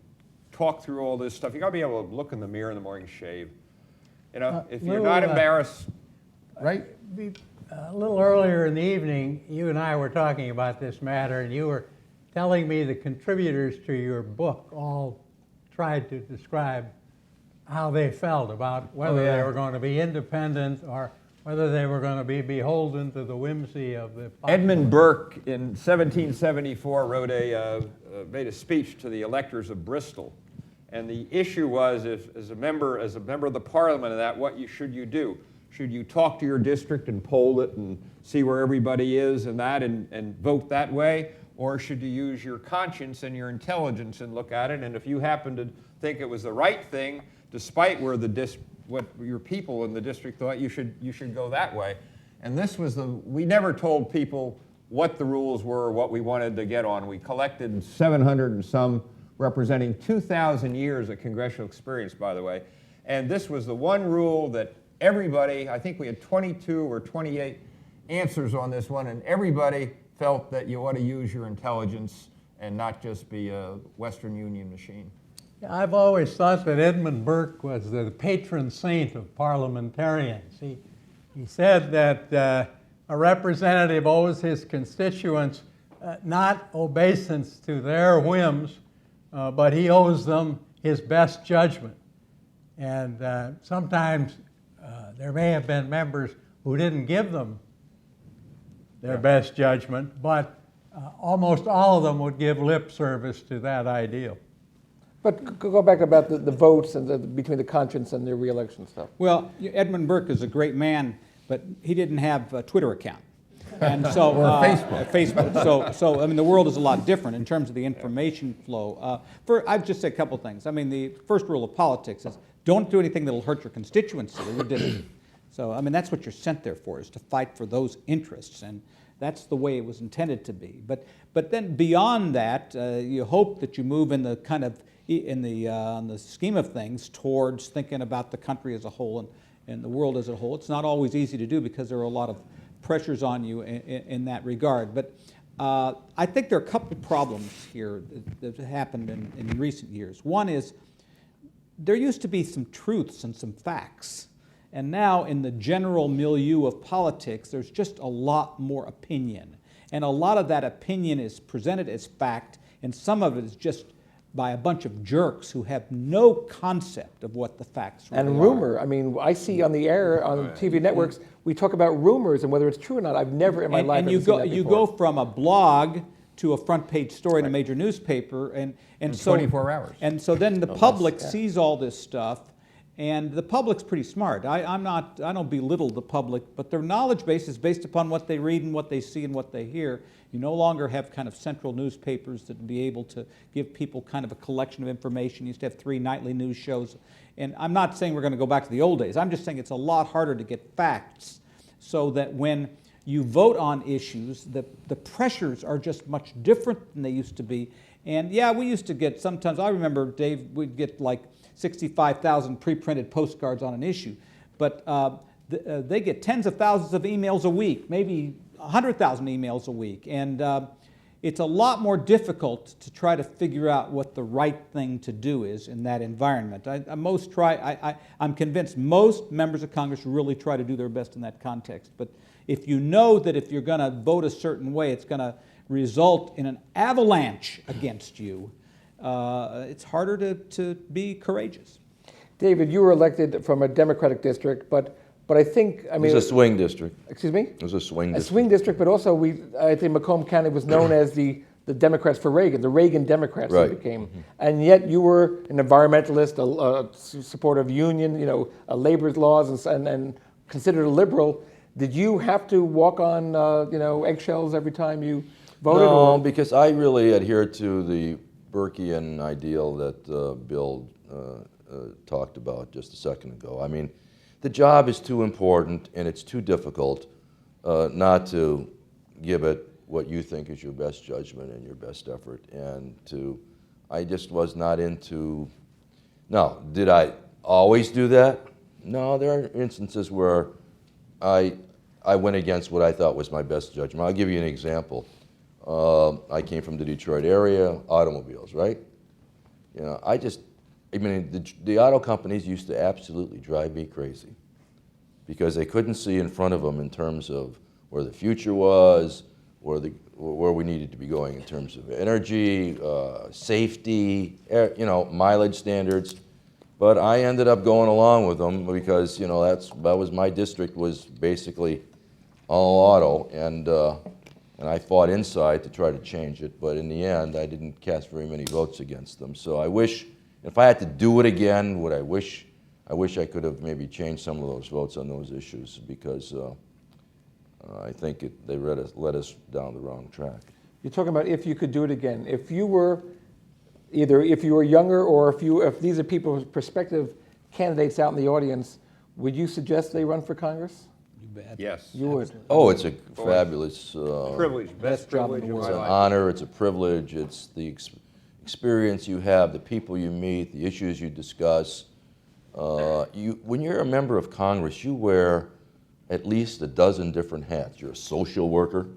talk through all this stuff, you got to be able to look in the mirror in the morning, shave. If you're not embarrassed, right? A little earlier in the evening, you and I were talking about this matter, and you were telling me the contributors to your book all tried to describe how they felt about whether they were going to be independent or whether they were going to be beholden to the whimsy of the popular. Edmund Burke in 1774 made a speech to the electors of Bristol, and the issue was, as a member of the Parliament, what should you do? Should you talk to your district and poll it and see where everybody is and vote that way, or should you use your conscience and your intelligence and look at it? And if you happen to think it was the right thing, despite what your people in the district thought, you should go that way. And this was we never told people what the rules were, what we wanted to get on. We collected 700 and some, representing 2,000 years of congressional experience, by the way. And this was the one rule that everybody, I think we had 22 or 28 answers on this one, and everybody felt that you ought to use your intelligence and not just be a Western Union machine. I've always thought that Edmund Burke was the patron saint of parliamentarians. He said that a representative owes his constituents not obeisance to their whims, but he owes them his best judgment. And sometimes there may have been members who didn't give them their best judgment, but almost all of them would give lip service to that ideal. But go back about the votes and between the conscience and the re-election stuff. Well, Edmund Burke is a great man, but he didn't have a Twitter account. And so, Facebook. So I mean, the world is a lot different in terms of the information flow. I'd just say a couple things. I mean, the first rule of politics is don't do anything that'll hurt your constituency or your district. So, I mean, that's what you're sent there for, is to fight for those interests, and that's the way it was intended to be. But then beyond that, you hope that you move in the kind of in the scheme of things towards thinking about the country as a whole and the world as a whole. It's not always easy to do because there are a lot of pressures on you in that regard. But I think there are a couple of problems here that have happened in recent years. One is there used to be some truths and some facts. And now in the general milieu of politics, there's just a lot more opinion. And a lot of that opinion is presented as fact, and some of it is just by a bunch of jerks who have no concept of what the facts really and rumor. I mean, I see on the air, on TV networks, we talk about rumors and whether it's true or not. I've never in my life and ever seen that you before. go from a blog to a front page story in a major newspaper, and so 24 hours. And so then the public sees all this stuff, and the public's pretty smart. I don't belittle the public, but their knowledge base is based upon what they read and what they see and what they hear. You no longer have kind of central newspapers that be able to give people kind of a collection of information. You used to have 3 nightly news shows. And I'm not saying we're going to go back to the old days. I'm just saying it's a lot harder to get facts, so that when you vote on issues, the pressures are just much different than they used to be. And yeah, we used to get sometimes, I remember, Dave, we'd get like 65,000 pre-printed postcards on an issue. But they get tens of thousands of emails a week, maybe 100,000 emails a week. And it's a lot more difficult to try to figure out what the right thing to do is in that environment. I'm convinced most members of Congress really try to do their best in that context. But if you know that if you're going to vote a certain way, it's going to result in an avalanche against you, it's harder to be courageous. David, you were elected from a Democratic district, but I think, I mean... It was a swing district. Excuse me? It was a swing A district. swing district, but also I think Macomb County was known as the Democrats for Reagan, the Reagan Democrats Right. they became. And yet you were an environmentalist, a supporter of union, labor laws, and considered a liberal. Did you have to walk on, eggshells every time you voted? No, because I really adhere to the Burkean ideal that Bill talked about just a second ago. I mean, the job is too important and it's too difficult not to give it what you think is your best judgment and your best effort. And I just was not into, now, did I always do that? No, there are instances where I went against what I thought was my best judgment. I'll give you an example. I came from the Detroit area, automobiles, right? The auto companies used to absolutely drive me crazy because they couldn't see in front of them in terms of where the future was, where we needed to be going in terms of energy, safety, mileage standards. But I ended up going along with them because that was my district, was basically all auto, and I fought inside to try to change it. But in the end, I didn't cast very many votes against them. So I wish, if I had to do it again, I wish I could have maybe changed some of those votes on those issues, because I think they led us down the wrong track. You're talking about if you could do it again. If you were younger, or if these are people, prospective candidates out in the audience, would you suggest they run for Congress? You bet. Yes. You would. Oh, it's a fabulous Privilege, best job in privilege the of world. my It's an life. honor, it's a privilege, it's the experience you have, the people you meet, the issues you discuss. When you're a member of Congress, you wear at least a dozen different hats. You're a social worker.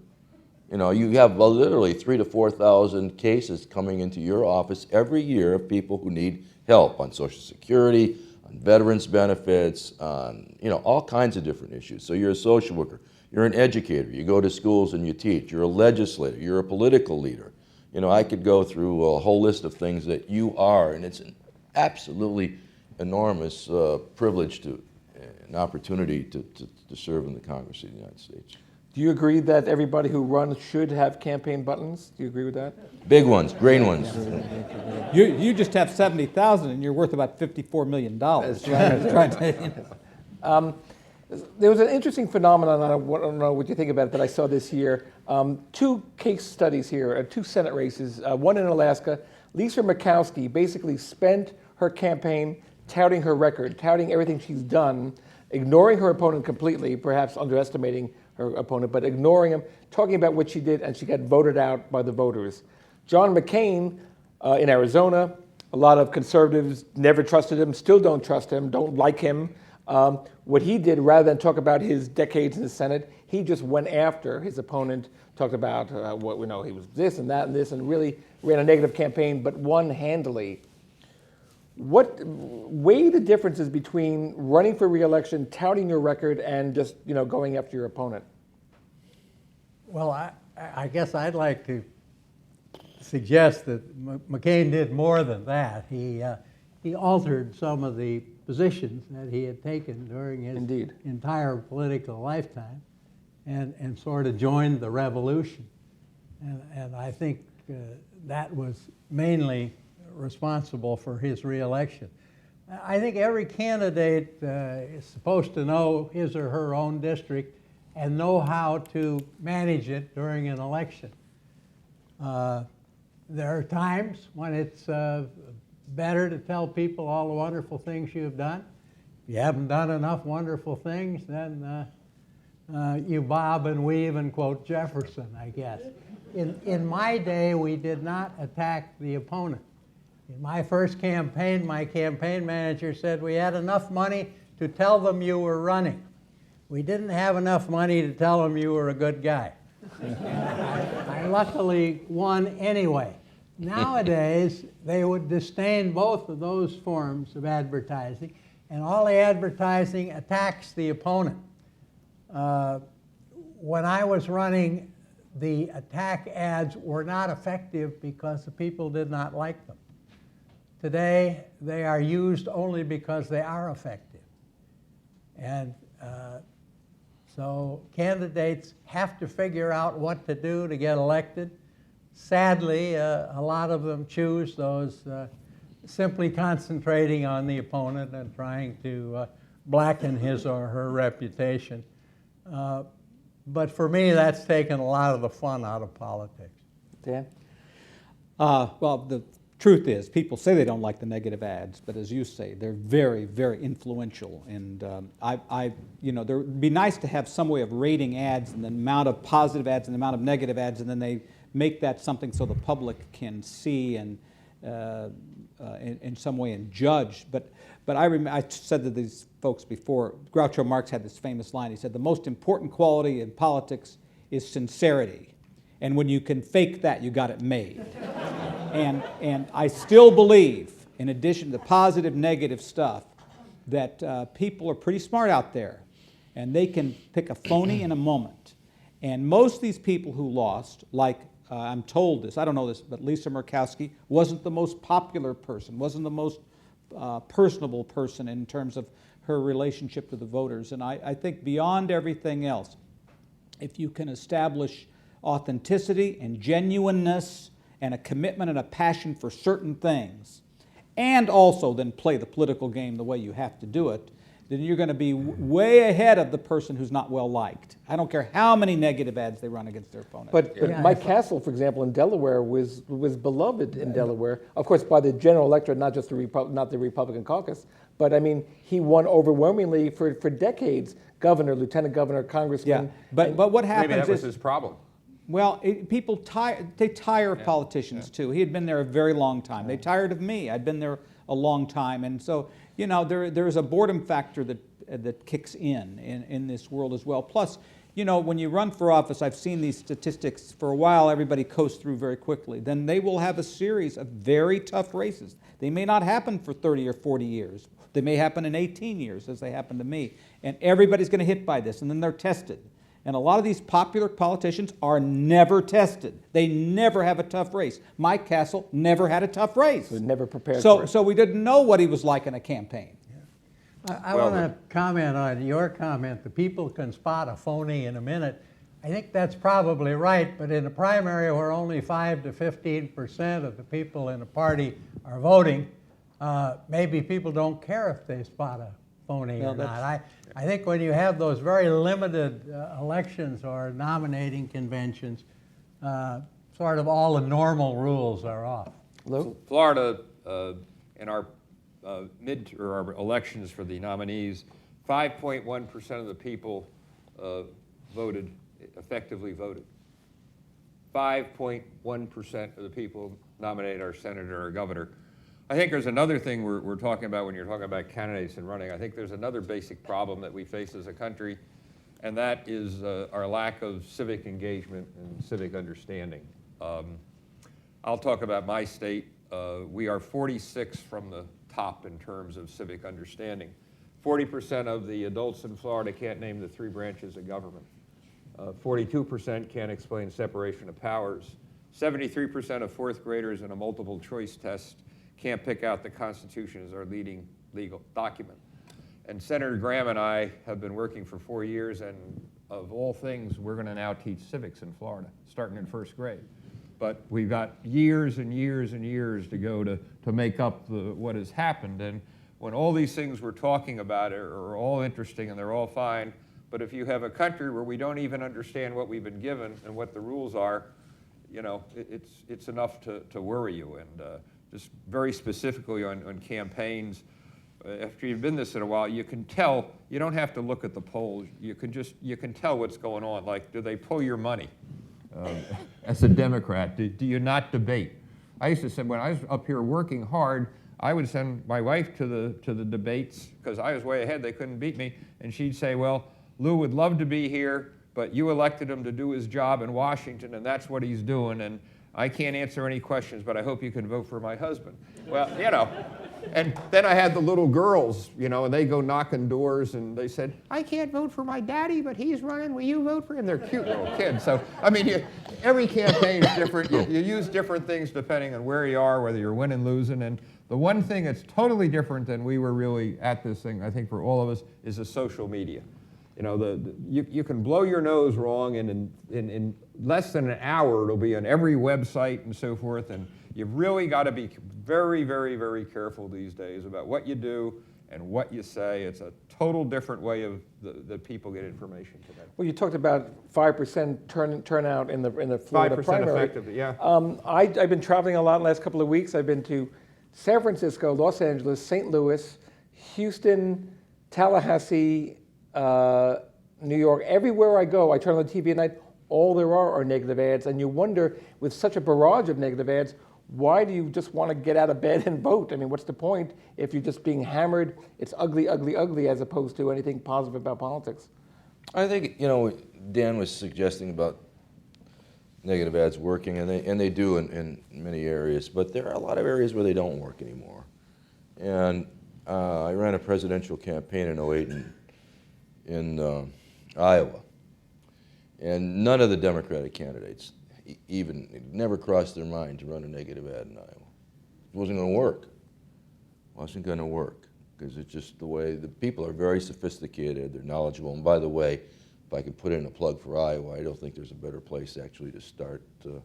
You know, you have literally 3,000 to 4,000 cases coming into your office every year of people who need help on Social Security, on veterans benefits, on, you know, all kinds of different issues. So you're a social worker. You're an educator. You go to schools and you teach. You're a legislator. You're a political leader. You know, I could go through a whole list of things that you are, and it's an absolutely enormous privilege to, an opportunity to serve in the Congress of the United States. Do you agree that everybody who runs should have campaign buttons? Do you agree with that? Big ones, green ones. You just have 70,000 and you're worth about $54 million. There was an interesting phenomenon, I don't know what you think about it, that I saw this year. Two case studies here, two Senate races, one in Alaska. Lisa Murkowski basically spent her campaign touting her record, touting everything she's done, ignoring her opponent completely, perhaps underestimating her opponent, but ignoring him, talking about what she did, and she got voted out by the voters. John McCain in Arizona, a lot of conservatives never trusted him, still don't trust him, don't like him. What he did, rather than talk about his decades in the Senate, he just went after his opponent, talked about what we know he was this and that and this, and really ran a negative campaign, but won handily. Weigh the differences between running for re-election, touting your record, and just going after your opponent? Well, I guess I'd like to suggest that McCain did more than that. He altered some of the positions that he had taken during his entire political lifetime, and sort of joined the revolution. And I think that was mainly responsible for his re-election. I think every candidate is supposed to know his or her own district and know how to manage it during an election. There are times when it's better to tell people all the wonderful things you've done. If you haven't done enough wonderful things, then you bob and weave and quote Jefferson, I guess. In my day, we did not attack the opponent. In my first campaign, my campaign manager said we had enough money to tell them you were running. We didn't have enough money to tell them you were a good guy. I luckily won anyway. Nowadays, they would disdain both of those forms of advertising, and all the advertising attacks the opponent. When I was running, the attack ads were not effective because the people did not like them. Today, they are used only because they are effective. And so candidates have to figure out what to do to get elected. Sadly, a lot of them choose those simply concentrating on the opponent and trying to blacken his or her reputation. But for me, that's taken a lot of the fun out of politics. Dan? Well, the truth is, people say they don't like the negative ads, but as you say, they're very, very influential. And there would be nice to have some way of rating ads and the amount of positive ads and the amount of negative ads, and then they make that something so the public can see and in some way and judge. But I said to these folks before, Groucho Marx had this famous line. He said, the most important quality in politics is sincerity. And when you can fake that, you got it made. And I still believe, in addition to positive, negative stuff, that people are pretty smart out there. And they can pick a phony in a moment. And most of these people who lost, like I'm told this, I don't know this, but Lisa Murkowski wasn't the most popular person, wasn't the most personable person in terms of her relationship to the voters. And I think beyond everything else, if you can establish authenticity and genuineness and a commitment and a passion for certain things, and also then play the political game the way you have to do it, then you're going to be way ahead of the person who's not well liked. I don't care how many negative ads they run against their opponent. But Mike Castle, for example, in Delaware was beloved in Delaware, of course, by the general electorate, not just not the Republican caucus. But I mean, he won overwhelmingly for decades. governor, lieutenant governor, congressman. Yeah, but what Maybe happens that was is, his problem. well, people they tire of politicians too. He had been there a very long time. They tired of me. I'd been there a long time, and so there's a boredom factor that kicks in this world as well. Plus, when you run for office, I've seen these statistics for a while. Everybody coasts through very quickly. Then they will have a series of very tough races. They may not happen for 30 or 40 years. They may happen in 18 years, as they happened to me. And everybody's going to hit by this, and then they're tested. And a lot of these popular politicians are never tested. They never have a tough race. Mike Castle never had a tough race. So never prepared for it. So we didn't know what he was like in a campaign. I want to comment on your comment. The people can spot a phony in a minute. I think that's probably right, but in a primary where only 5 to 15% of the people in a party are voting, maybe people don't care if they spot a phony or not. I think when you have those very limited elections or nominating conventions, sort of all the normal rules are off. Lou? Florida, in our our elections for the nominees, 5.1% of the people effectively voted. 5.1% of the people nominated our senator or governor. I think there's another thing we're talking about when you're talking about candidates and running. I think there's another basic problem that we face as a country, and that is our lack of civic engagement and civic understanding. I'll talk about my state. We are 46 from the top in terms of civic understanding. 40% of the adults in Florida can't name the 3 branches of government. 42% can't explain separation of powers. 73% of 4th graders in a multiple choice test can't pick out the Constitution as our leading legal document. And Senator Graham and I have been working for 4 years, and of all things, we're going to now teach civics in Florida, starting in 1st grade. But we've got years and years and years to go to make up what has happened. And when all these things we're talking about are all interesting and they're all fine, but if you have a country where we don't even understand what we've been given and what the rules are, it's enough to worry you. And just very specifically on campaigns, after you've been this in a while, you can tell. You don't have to look at the polls. You can tell what's going on. Like, do they pull your money? As a Democrat, do you not debate? I used to say, when I was up here working hard, I would send my wife to the debates because I was way ahead. They couldn't beat me, and she'd say, "Well, Lou would love to be here, but you elected him to do his job in Washington, and that's what he's doing. And I can't answer any questions, but I hope you can vote for my husband." Well, And then I had the little girls, and they go knocking doors, and they said, "I can't vote for my daddy, but he's running. Will you vote for him?" They're cute little kids. So, I mean, every campaign is different. You use different things depending on where you are, whether you're winning, losing. And the one thing that's totally different than we were really at this thing, I think for all of us, is the social media. You can blow your nose wrong, and in less than an hour, it'll be on every website and so forth. And you've really got to be very, very, very careful these days about what you do and what you say. It's a total different way that people get information today. Well, you talked about 5% turnout in the Florida 5% primary. effectively, yeah. I've been traveling a lot the last couple of weeks. I've been to San Francisco, Los Angeles, St. Louis, Houston, Tallahassee, New York. Everywhere I go, I turn on the TV at night, all there are negative ads. And you wonder, with such a barrage of negative ads, why do you just want to get out of bed and vote? I mean, what's the point if you're just being hammered? It's ugly, ugly, ugly, as opposed to anything positive about politics. I think, Dan was suggesting about negative ads working, and they do in many areas, but there are a lot of areas where they don't work anymore. And I ran a presidential campaign in 2008 in Iowa, and none of the Democratic candidates even never crossed their mind to run a negative ad in Iowa. It wasn't going to work. It wasn't going to work because it's just the way the people are very sophisticated, they're knowledgeable. And by the way, if I could put in a plug for Iowa, I don't think there's a better place actually to start a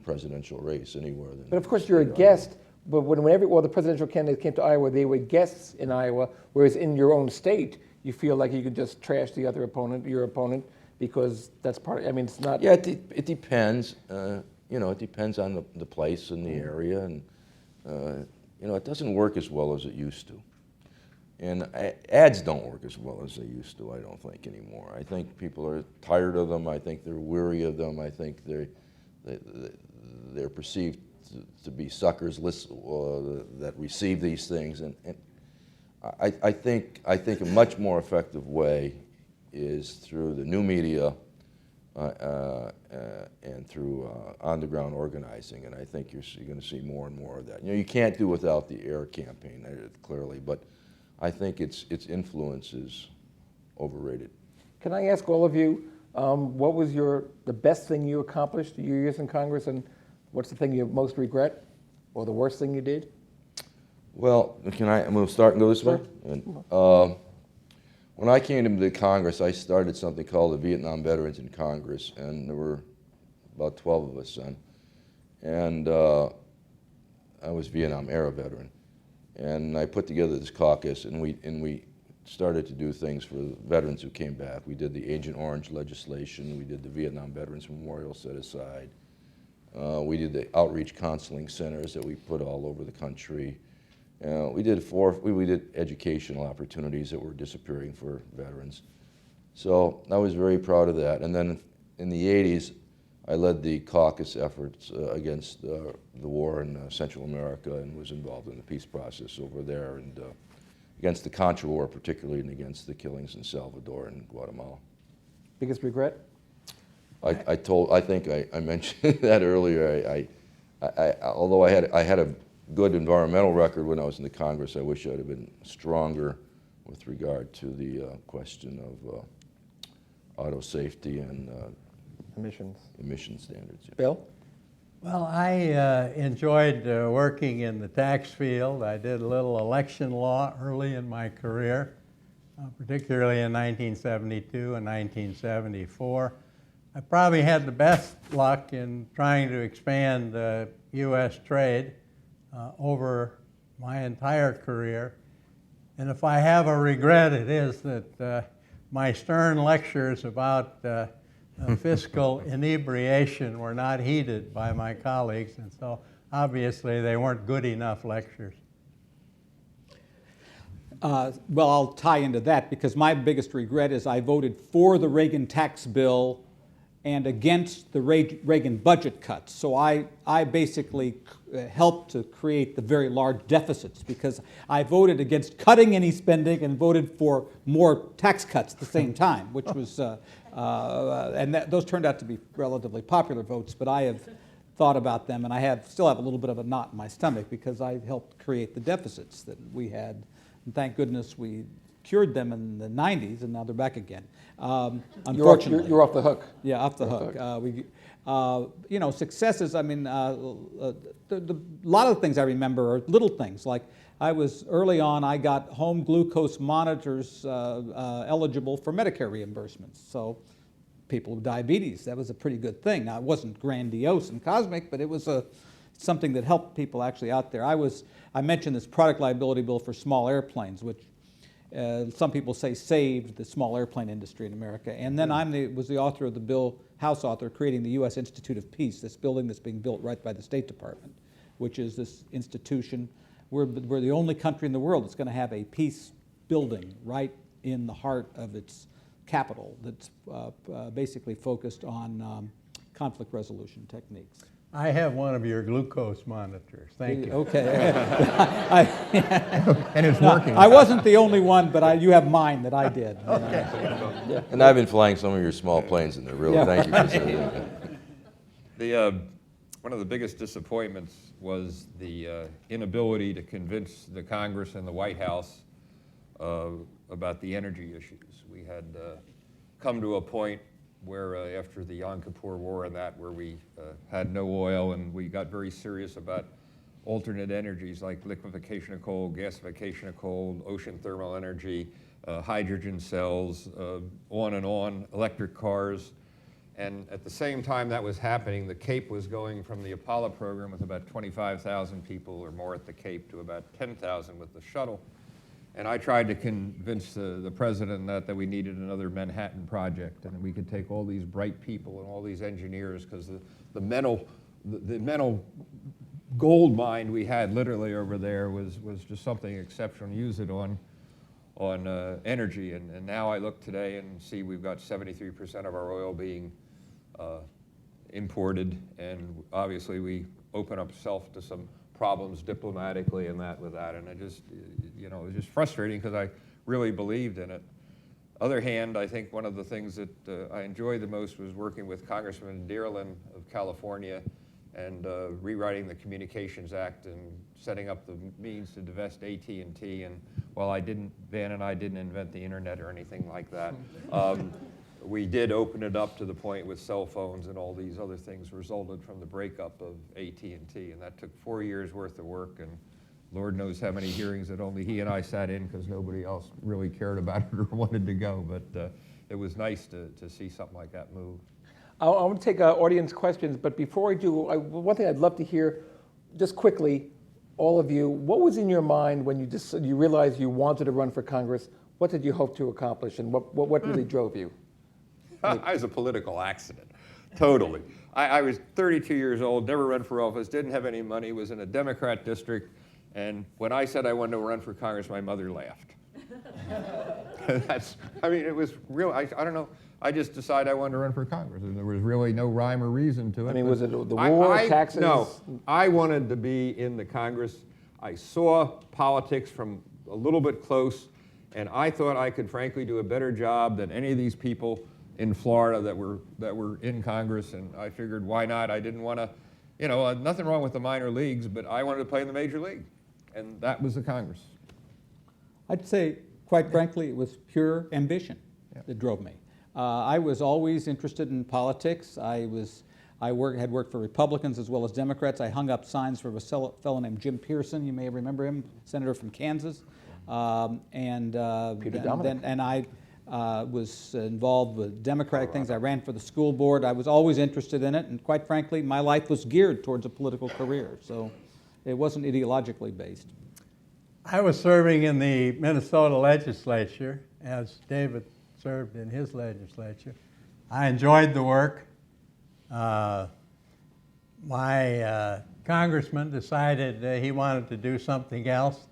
presidential race anywhere than. But of course, you're a guest. But whenever the presidential candidates came to Iowa, they were guests in Iowa. Whereas in your own state, you feel like you could just trash the other opponent, your opponent, because that's part of, I mean, it's not. Yeah, it depends. It depends on the place and the area, and it doesn't work as well as it used to. And ads don't work as well as they used to, I don't think, anymore. I think people are tired of them. I think they're weary of them. I think they're perceived to be suckers that receive these things. And I think a much more effective way is through the new media and through on-the-ground organizing. And I think you're going to see more and more of that. You know, you can't do without the AIR campaign, clearly, but I think its influence is overrated. Can I ask all of you, what was the best thing you accomplished your years in Congress, and what's the thing you most regret, or the worst thing you did? Well, I'm going to start and go this way. And, when I came to the Congress, I started something called the Vietnam Veterans in Congress, and there were about 12 of us then. And I was Vietnam era veteran. And I put together this caucus, and we started to do things for the veterans who came back. We did the Agent Orange legislation. We did the Vietnam Veterans Memorial set aside. We did the outreach counseling centers that we put all over the country. We did educational opportunities that were disappearing for veterans. So I was very proud of that. And then in the 80s, I led the caucus efforts against the war in Central America and was involved in the peace process over there, and against the Contra War particularly, and against the killings in Salvador and Guatemala. Biggest regret? I think I mentioned that earlier. Although I had a good environmental record when I was in the Congress, I wish I'd have been stronger with regard to the question of auto safety and emission standards. Yeah. Bill? Well, I enjoyed working in the tax field. I did a little election law early in my career, particularly in 1972 and 1974. I probably had the best luck in trying to expand U.S. trade over my entire career. And if I have a regret, it is that my stern lectures about fiscal inebriation were not heeded by my colleagues, and so obviously they weren't good enough lectures. Well, I'll tie into that because my biggest regret is I voted for the Reagan tax bill and against the Reagan budget cuts. So I basically helped to create the very large deficits because I voted against cutting any spending and voted for more tax cuts at the same time, which was, those turned out to be relatively popular votes, but I have thought about them, and I still have a little bit of a knot in my stomach because I helped create the deficits that we had, and thank goodness we cured them in the 90s, and now they're back again. Unfortunately, You're off the hook. Yeah, off the hook. You know, successes. I mean, a lot of things I remember are little things. Like early on, I got home glucose monitors eligible for Medicare reimbursements. So people with diabetes, that was a pretty good thing. Now, it wasn't grandiose and cosmic, but it was something that helped people actually out there. I mentioned this product liability bill for small airplanes, which some people say saved the small airplane industry in America. And then I was the author of the bill, House author, creating the U.S. Institute of Peace, this building that's being built right by the State Department, which is this institution. We're the only country in the world that's going to have a peace building right in the heart of its capital that's basically focused on conflict resolution techniques. I have one of your glucose monitors. Thank you. Okay. And it's working. I wasn't the only one, but you have mine that I did. Yeah. And I've been flying some of your small planes in there, really. Yeah. Thank you for saying that. One of the biggest disappointments was the inability to convince the Congress and the White House about the energy issues. We had come to a point where after the Yom Kippur War and that, where we had no oil, and we got very serious about alternate energies like liquefaction of coal, gasification of coal, ocean thermal energy, hydrogen cells, on and on, electric cars. And at the same time that was happening, the Cape was going from the Apollo program with about 25,000 people or more at the Cape to about 10,000 with the shuttle. And I tried to convince the president that we needed another Manhattan Project, and we could take all these bright people and all these engineers, because the mental gold mine we had literally over there was just something exceptional, use it on energy. And now I look today and see we've got 73% of our oil being imported, and obviously we open up self to some problems diplomatically and that with that. And I just, you know, it was just frustrating because I really believed in it. Other hand, I think one of the things that I enjoyed the most was working with Congressman Dearlin of California and rewriting the Communications Act and setting up the means to divest AT&T. And while Van and I didn't invent the internet or anything like that, we did open it up to the point with cell phones and all these other things resulted from the breakup of AT&T. And that took 4 years worth of work, and Lord knows how many hearings that only he and I sat in because nobody else really cared about it or wanted to go. But it was nice to see something like that move. I want to take audience questions, but before I do, one thing I'd love to hear, just quickly, all of you, what was in your mind when you realized you wanted to run for Congress? What did you hope to accomplish, and what really drove you? I was a political accident, totally. I was 32 years old, never run for office, didn't have any money, was in a Democrat district, and when I said I wanted to run for Congress, my mother laughed. I mean, it was real, I don't know, I just decided I wanted to run for Congress, and there was really no rhyme or reason to it. I mean, was it the war, taxes? No, I wanted to be in the Congress. I saw politics from a little bit close, and I thought I could frankly do a better job than any of these people in Florida that were in Congress, and I figured why not? I didn't want to, you know, nothing wrong with the minor leagues, but I wanted to play in the major league, and that was the Congress. I'd say, quite frankly, it was pure ambition that drove me. I was always interested in politics. I had worked for Republicans as well as Democrats. I hung up signs for a fellow named Jim Pearson. You may remember him, senator from Kansas. And I was involved with Democratic things. I ran for the school board. I was always interested in it, and quite frankly, my life was geared towards a political career. So it wasn't ideologically based. I was serving in the Minnesota legislature as David served in his legislature. I enjoyed the work. My congressman decided he wanted to do something else,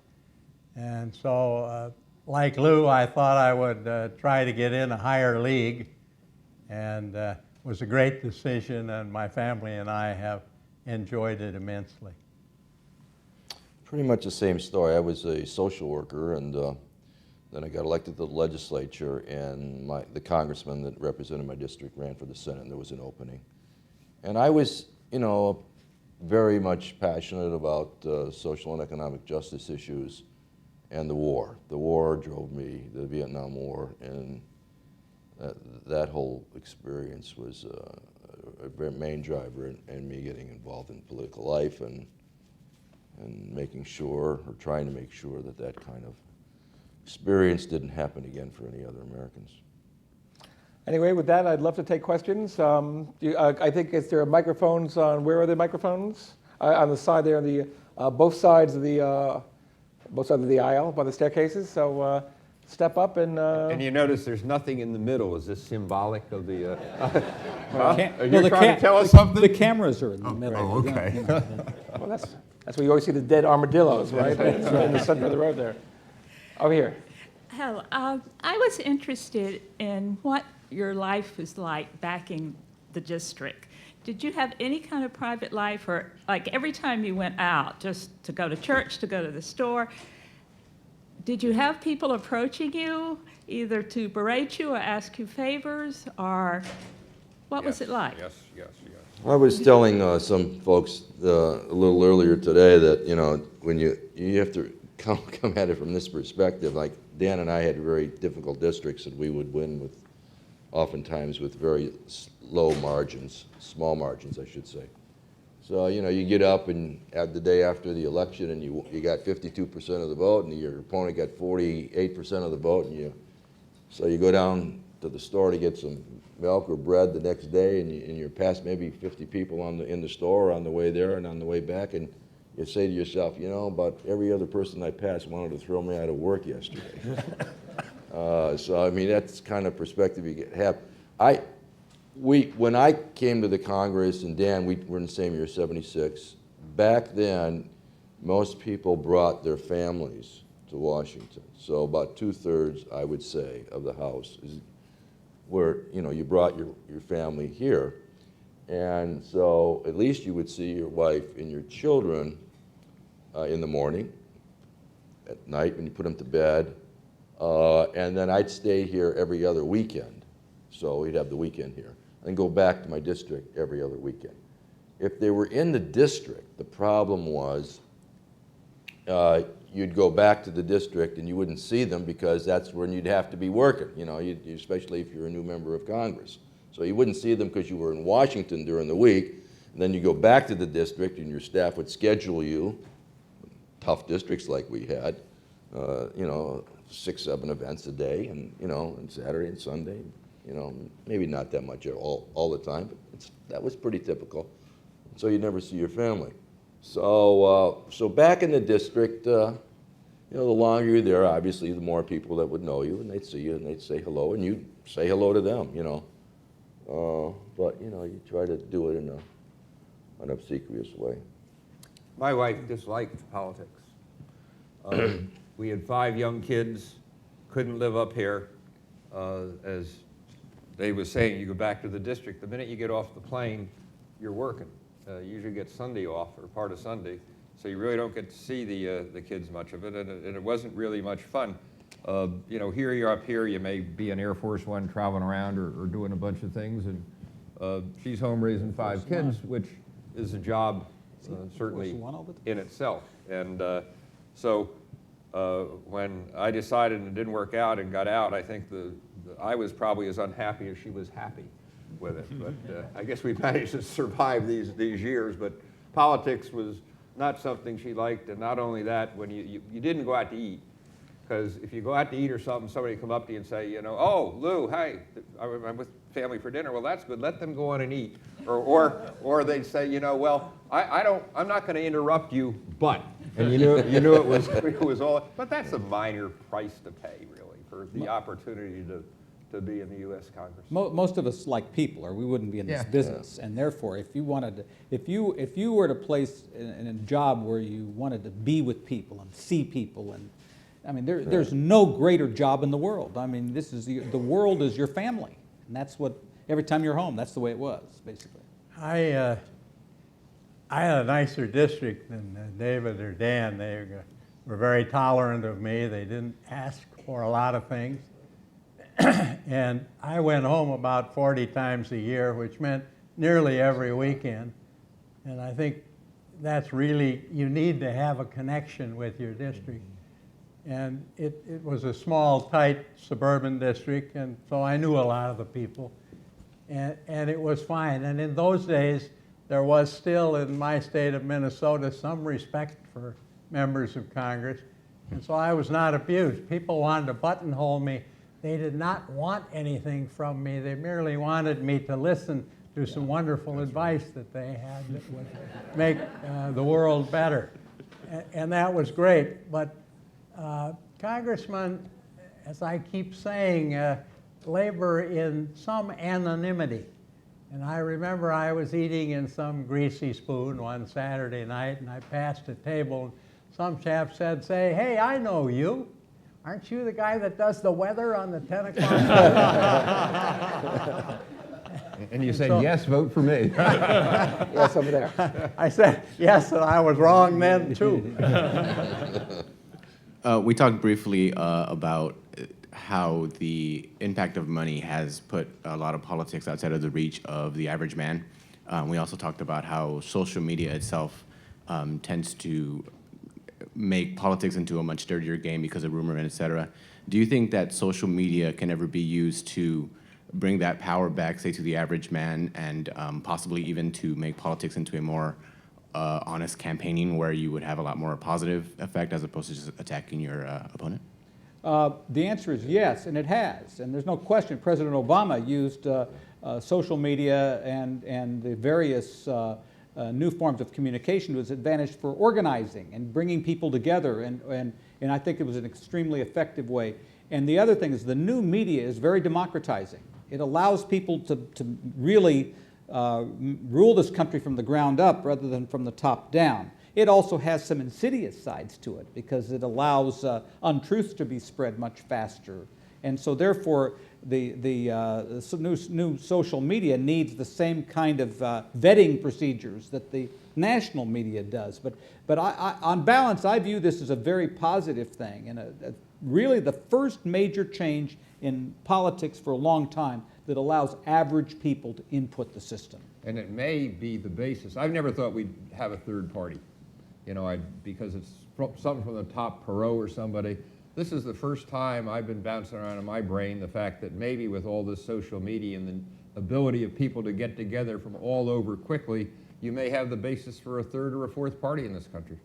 and so like Lou, I thought I would try to get in a higher league, and it was a great decision, and my family and I have enjoyed it immensely. Pretty much the same story. I was a social worker, and then I got elected to the legislature, and the congressman that represented my district ran for the Senate, and there was an opening. And I was, you know, very much passionate about social and economic justice issues and the war. The war drove me, the Vietnam War, and that whole experience was a main driver in me getting involved in political life and making sure, or trying to make sure, that that kind of experience didn't happen again for any other Americans. Anyway, with that, I'd love to take questions. I think there are microphones on, where are the microphones? On the side there, on the both sides of the aisle by the staircases. So step up and. And you notice there's nothing in the middle. Is this symbolic of the? Are No, you trying to tell us something? The cameras are in the middle. Oh, okay. Well, that's where you always see the dead armadillos, right? It's right in the center of the road there. Over here. Hello. I was interested in what your life was like back in the district. Did you have any kind of private life, or like every time you went out, just to go to church, to go to the store, did you have people approaching you either to berate you or ask you favors, or what was it like? Yes. I was telling some folks a little earlier today that, you know, when you have to come at it from this perspective. Like Dan and I had very difficult districts that we would win oftentimes with very low margins, small margins, I should say. So, you know, you get up and the day after the election and you got 52% of the vote, and your opponent got 48% of the vote, and so you go down to the store to get some milk or bread the next day, and you're past maybe 50 people in the store on the way there and on the way back, and you say to yourself, you know, about every other person I passed wanted to throw me out of work yesterday. So I mean, that's kind of perspective you have. When I came to the Congress, and Dan, we were in the same year, 76. Back then, most people brought their families to Washington. So about 2/3, I would say, of the House is where, you know, you brought your family here. And so at least you would see your wife and your children in the morning, at night when you put them to bed, and then I'd stay here every other weekend. So we'd have the weekend here, and go back to my district every other weekend. If they were in the district, the problem was you'd go back to the district and you wouldn't see them because that's when you'd have to be working, you know, especially if you're a new member of Congress. So you wouldn't see them because you were in Washington during the week, and then you go back to the district and your staff would schedule you, tough districts like we had, you know, 6, 7 events a day, and, you know, and Saturday and Sunday, you know, maybe not that much all the time, but that was pretty typical. So you'd never see your family. So, so back in the district, you know, the longer you're there, obviously, the more people that would know you, and they'd see you, and they'd say hello, and you'd say hello to them, you know. But, you know, you try to do it in an obsequious way. My wife disliked politics. We had 5 young kids, couldn't live up here. As Dave was saying, you go back to the district, the minute you get off the plane, you're working. You usually get Sunday off, or part of Sunday, so you really don't get to see the kids much of it, and it wasn't really much fun. You know, here you're up here, you may be an Air Force One traveling around or doing a bunch of things, and she's home raising 5 kids, which is a job certainly in itself. And so when I decided and it didn't work out and got out, I think I was probably as unhappy as she was happy with it. But I guess we managed to survive these years. But politics was not something she liked, and not only that, when you didn't go out to eat, because if you go out to eat or something, somebody come up to you and say, you know, oh, Lou, hey, I'm with family for dinner. Well, that's good. Let them go on and eat. Or they'd say, you know, well, I'm not going to interrupt you, but, and you knew it was all. But that's a minor price to pay, really, for the opportunity to be in the U.S. Congress. Most of us like people, or we wouldn't be in this business. And therefore, if you wanted to, if you were at a place in a job where you wanted to be with people and see people, and I mean, there's no greater job in the world. I mean, this is the world is your family, and that's what every time you're home, that's the way it was, basically. I had a nicer district than David or Dan. They were very tolerant of me. They didn't ask for a lot of things. And I went home about 40 times a year, which meant nearly every weekend. And I think that's really, you need to have a connection with your district. And it was a small, tight suburban district, and so I knew a lot of the people. And it was fine. And in those days, there was still in my state of Minnesota some respect for members of Congress. And so I was not abused. People wanted to buttonhole me. They did not want anything from me. They merely wanted me to listen to some wonderful advice that they had that would make the world better. And that was great. But congressmen, as I keep saying, labor in some anonymity. And I remember I was eating in some greasy spoon one Saturday night, and I passed a table, and some chap said, say, hey, I know you. Aren't you the guy that does the weather on the 10 o'clock? And you said, yes, vote for me. Yes, over there. I said, yes, and I was wrong then, too. We talked briefly about how the impact of money has put a lot of politics outside of the reach of the average man. We also talked about how social media itself tends to make politics into a much dirtier game because of rumor and et cetera. Do you think that social media can ever be used to bring that power back, say, to the average man, and possibly even to make politics into a more honest campaigning where you would have a lot more positive effect as opposed to just attacking your opponent? The answer is yes, and it has. And there's no question President Obama used social media and the various new forms of communication to his advantage for organizing and bringing people together, and I think it was an extremely effective way. And the other thing is the new media is very democratizing. It allows people to really rule this country from the ground up rather than from the top down. It also has some insidious sides to it because it allows untruths to be spread much faster. And so therefore, the new social media needs the same kind of vetting procedures that the national media does. But on balance, I view this as a very positive thing and really the first major change in politics for a long time that allows average people to input the system. And it may be the basis. I've never thought we'd have a third party, because it's something from the top, Perot or somebody. This is the first time I've been bouncing around in my brain the fact that maybe with all this social media and the ability of people to get together from all over quickly, you may have the basis for a third or a fourth party in this country.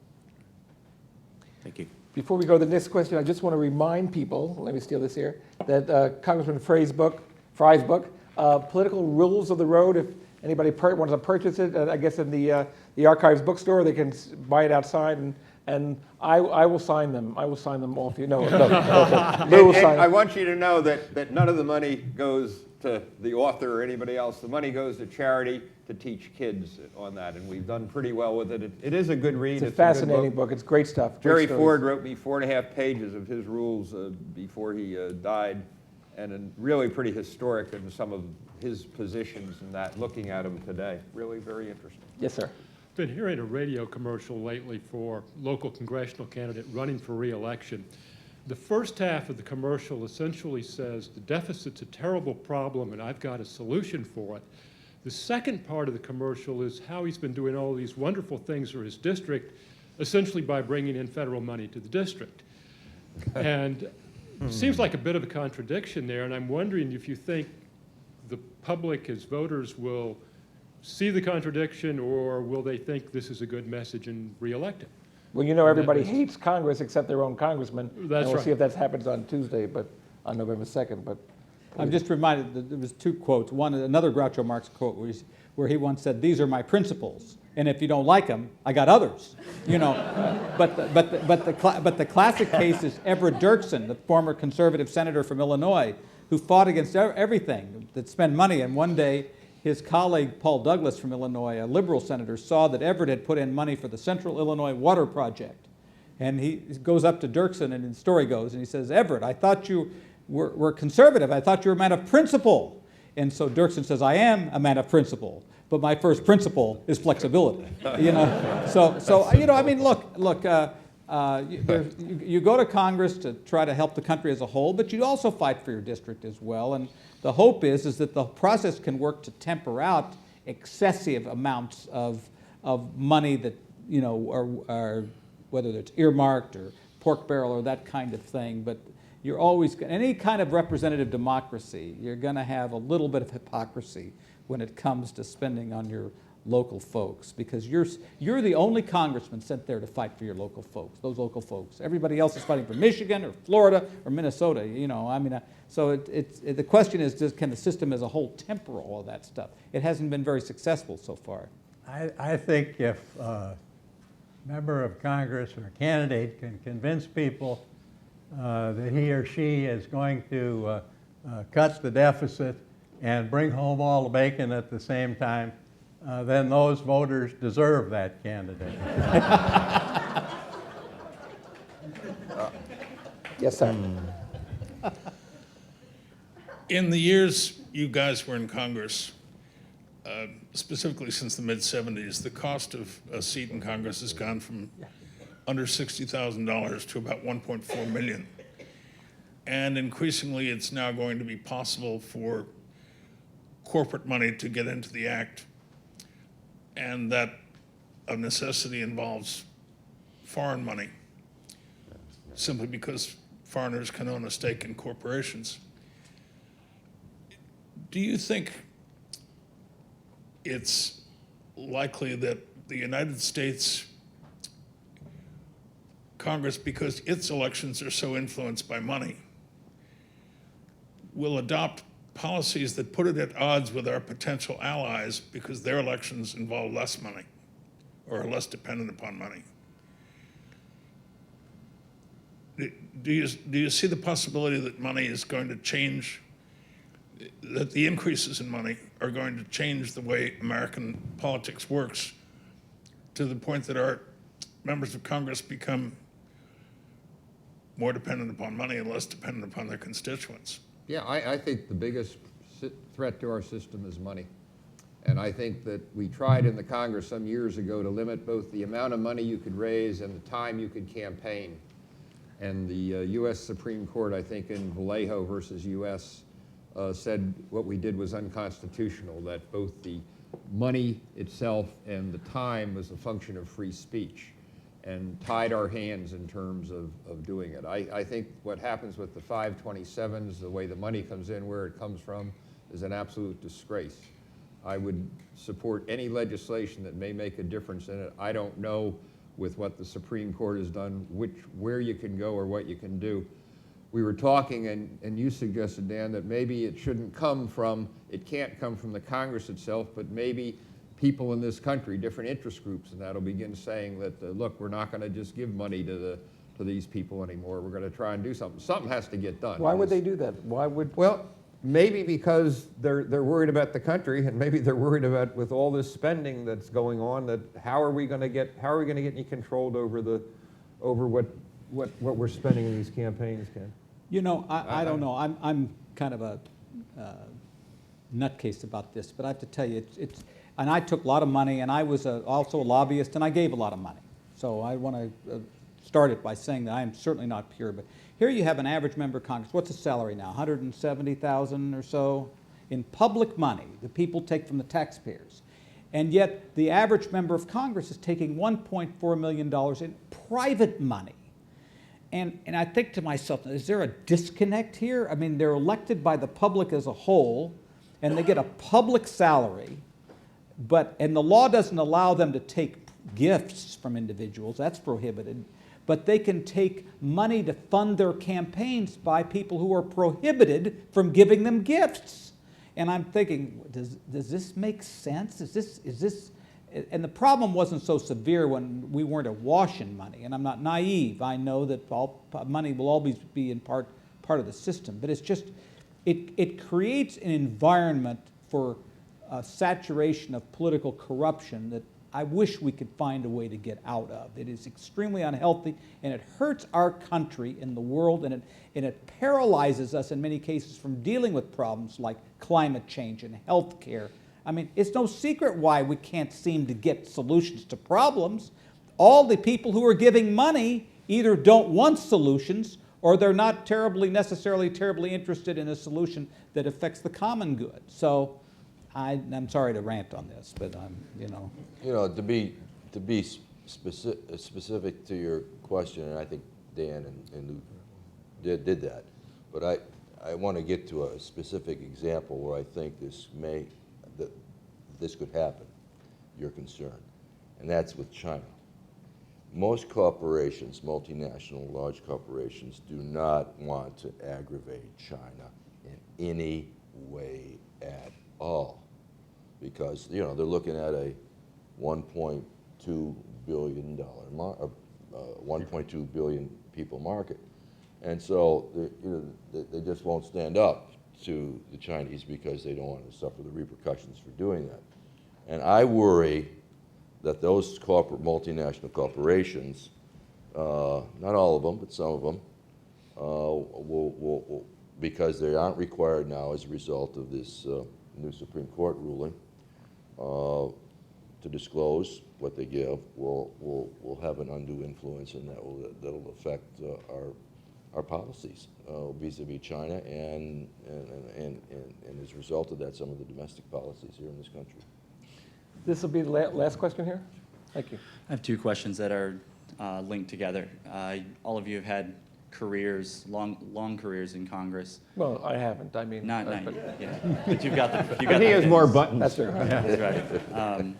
Thank you. Before we go to the next question, I just want to remind people, let me steal this here, that Congressman Frey's book, Political Rules of the Road, if anybody wants to purchase it, I guess in the Archives bookstore, they can buy it outside, and I will sign them. I will sign them all for you. No. Lou will sign I them. want you to know that none of the money goes to the author or anybody else. The money goes to charity to teach kids on that, and we've done pretty well with it. It is a good read. It's a good fascinating book. It's great stuff. Great Jerry stories. Ford wrote me 4.5 pages of his rules before he died, and really pretty historic in some of his positions and that, looking at them today. Really very interesting. Yes, sir. Been hearing a radio commercial lately for local congressional candidate running for re-election. The first half of the commercial essentially says the deficit's a terrible problem and I've got a solution for it. The second part of the commercial is how he's been doing all these wonderful things for his district, essentially by bringing in federal money to the district. And it seems like a bit of a contradiction there, and I'm wondering if you think the public as voters will see the contradiction, or will they think this is a good message and re-elect him? Well, everybody hates Congress except their own congressman. That's and we'll right. see if that happens on Tuesday, but on November 2nd. But I'm just reminded that there was 2 quotes. One, another Groucho Marx quote where he once said, "These are my principles, and if you don't like them, I got others." But the classic case is Everett Dirksen, the former conservative senator from Illinois, who fought against everything that spent money. And one day, his colleague Paul Douglas from Illinois, a liberal senator, saw that Everett had put in money for the Central Illinois Water Project. And he goes up to Dirksen, and the story goes, and he says, "Everett, I thought you were conservative. I thought you were a man of principle." And so Dirksen says, "I am a man of principle, but my first principle is flexibility." You go to Congress to try to help the country as a whole, but you also fight for your district as well. And the hope is that the process can work to temper out excessive amounts of money that, are whether it's earmarked or pork barrel or that kind of thing. But you're always, any kind of representative democracy, you're going to have a little bit of hypocrisy when it comes to spending on your local folks, because you're the only congressman sent there to fight for your local folks, those local folks. Everybody else is fighting for Michigan or Florida or Minnesota, so the question is, can the system as a whole temper all of that stuff? It hasn't been very successful so far. I think if a member of Congress or a candidate can convince people that he or she is going to cut the deficit and bring home all the bacon at the same time, then those voters deserve that candidate. yes, sir. In the years you guys were in Congress, specifically since the mid-'70s, the cost of a seat in Congress has gone from under $60,000 to about $1.4 million. And increasingly, it's now going to be possible for corporate money to get into the act, and that of necessity involves foreign money, simply because foreigners can own a stake in corporations. Do you think it's likely that the United States Congress, because its elections are so influenced by money, will adopt policies that put it at odds with our potential allies because their elections involve less money or are less dependent upon money? Do you see the possibility that money is going to change, that the increases in money are going to change the way American politics works to the point that our members of Congress become more dependent upon money and less dependent upon their constituents. Yeah, I think the biggest threat to our system is money. And I think that we tried in the Congress some years ago to limit both the amount of money you could raise and the time you could campaign. And the U.S. Supreme Court, I think in Vallejo versus U.S., said what we did was unconstitutional, that both the money itself and the time was a function of free speech, and tied our hands in terms of doing it. I think what happens with the 527s, the way the money comes in, where it comes from, is an absolute disgrace. I would support any legislation that may make a difference in it. I don't know with what the Supreme Court has done, where you can go or what you can do. We were talking, and you suggested, Dan, that maybe it shouldn't come from, it can't come from the Congress itself, but maybe people in this country, different interest groups, and that'll begin saying that, look, we're not going to just give money to these people anymore. We're going to try and do something. Something has to get done. Why would they do that? Why would? Well, maybe because they're worried about the country, and maybe they're worried about, with all this spending that's going on, that how are we going to get any control over what we're spending in these campaigns, Ken? You know, I don't know. I'm kind of a nutcase about this, but I have to tell you, and I took a lot of money, and I was also a lobbyist, and I gave a lot of money. So I want to start it by saying that I am certainly not pure. But here you have an average member of Congress. What's the salary now? $170,000 or so in public money that people take from the taxpayers. And yet the average member of Congress is taking $1.4 million in private money. And I think to myself, is there a disconnect here? I mean, they're elected by the public as a whole, and they get a public salary, and the law doesn't allow them to take gifts from individuals. That's prohibited. But they can take money to fund their campaigns by people who are prohibited from giving them gifts. And I'm thinking, does this make sense? Is this? And the problem wasn't so severe when we weren't awash in money. And I'm not naive. I know that money will always be in part of the system. But it's just, it creates an environment for saturation of political corruption that I wish we could find a way to get out of. It is extremely unhealthy, and it hurts our country and the world, and it paralyzes us in many cases from dealing with problems like climate change and health care. I mean, it's no secret why we can't seem to get solutions to problems. All the people who are giving money either don't want solutions, or they're not necessarily terribly interested in a solution that affects the common good. So I'm sorry to rant on this, but you know. You know, to be specific to your question, and I think Dan and Lou did that, but I want to get to a specific example where I think this could happen, your concern, and that's with China. Most corporations, multinational, large corporations, do not want to aggravate China in any way at all, because they're looking at a $1.2 billion 1.2 billion people market, and so they just won't stand up to the Chinese because they don't want to suffer the repercussions for doing that. And I worry that those multinational corporations, not all of them, but some of them, will, because they aren't required now as a result of this new Supreme Court ruling to disclose what they give, will have an undue influence, and that'll affect our policies vis-a-vis China, and as a result of that, some of the domestic policies here in this country. This will be the last question here. Thank you. I have two questions that are linked together. All of you have had careers, long careers in Congress. Well, I haven't. I mean, not but yeah. But you've got the. He has more buttons. That's right. That's right.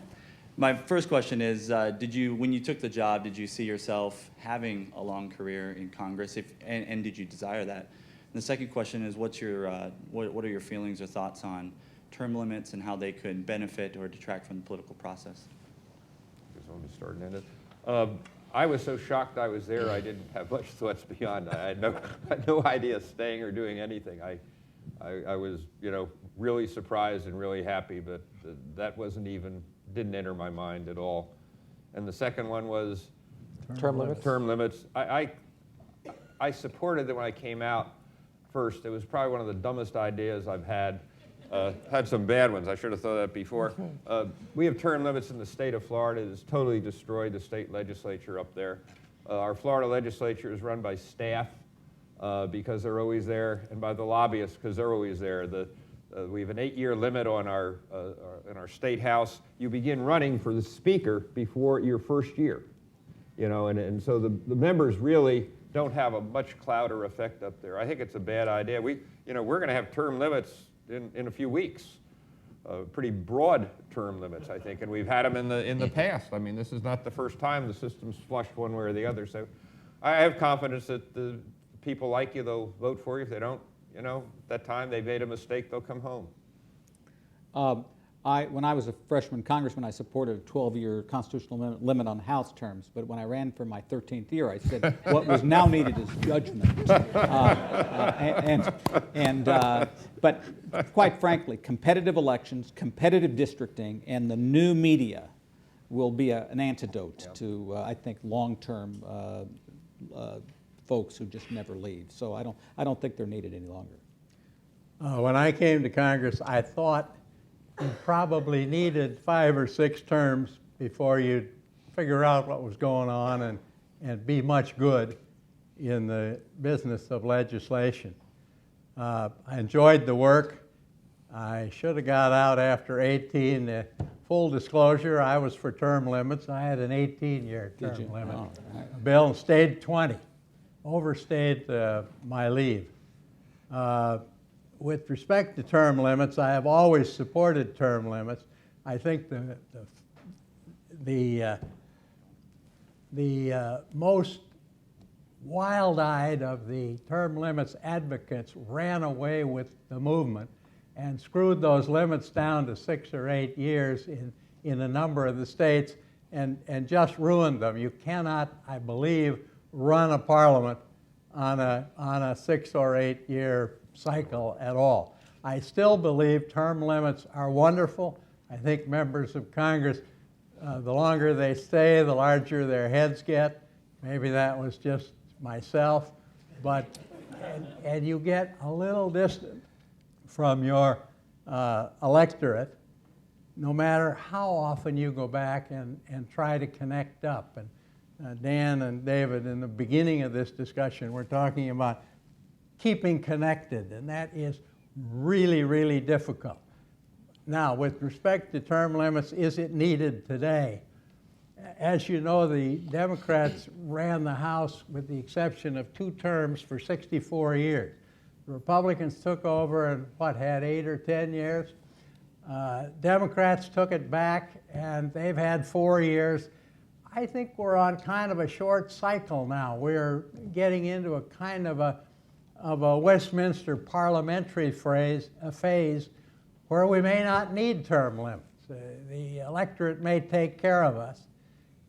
My first question is, when you took the job, did you see yourself having a long career in Congress, and did you desire that? And the second question is, what are your feelings or thoughts on term limits and how they could benefit or detract from the political process? I was so shocked I was there, I didn't have much thoughts beyond that. I had no idea staying or doing anything. I was, really surprised and really happy, but that didn't enter my mind at all. And the second one was, Term limits? Term limits. I supported it when I came out first. It was probably one of the dumbest ideas I've had. Had some bad ones. I should have thought that before. We have term limits in the state of Florida. It has totally destroyed the state legislature up there. Our Florida legislature is run by staff because they're always there, and by the lobbyists because they're always there. We have an 8-year limit on in our state house. You begin running for the speaker before your first year, you know, and so the members really don't have a much clout or effect up there. I think it's a bad idea. We're going to have term limits in a few weeks, pretty broad term limits, I think, and we've had them in the past. I mean, this is not the first time the system's flushed one way or the other. So I have confidence that the people like you, they'll vote for you. If they don't, at that time they made a mistake, they'll come home. When I was a freshman congressman, I supported a 12-year constitutional limit on House terms. But when I ran for my 13th year, I said what was now needed is judgment. But quite frankly, competitive elections, competitive districting, and the new media will be an antidote to, I think, long-term folks who just never leave. So I don't think they're needed any longer. When I came to Congress, I thought you probably needed 5 or 6 terms before you'd figure out what was going on and be much good in the business of legislation. I enjoyed the work. I should have got out after 18. Full disclosure, I was for term limits. I had an 18-year term limit. Oh, right. Bill stayed 20, overstayed my leave. With respect to term limits, I have always supported term limits. I think the most wild-eyed of the term limits advocates ran away with the movement and screwed those limits down to 6 or 8 years in a number of the states and just ruined them. You cannot, I believe, run a parliament on a 6 or 8 year cycle at all. I still believe term limits are wonderful. I think members of Congress, the longer they stay, the larger their heads get. Maybe that was just myself, but and you get a little distant from your electorate, no matter how often you go back and try to connect up. And Dan and David, in the beginning of this discussion, were talking about keeping connected, and that is really, really difficult. Now, with respect to term limits, is it needed today? As you know, the Democrats ran the House with the exception of 2 terms for 64 years. The Republicans took over and had 8 or 10 years? Democrats took it back, and they've had 4 years. I think we're on kind of a short cycle now. We're getting into a kind of a Westminster parliamentary phase where we may not need term limits. The electorate may take care of us.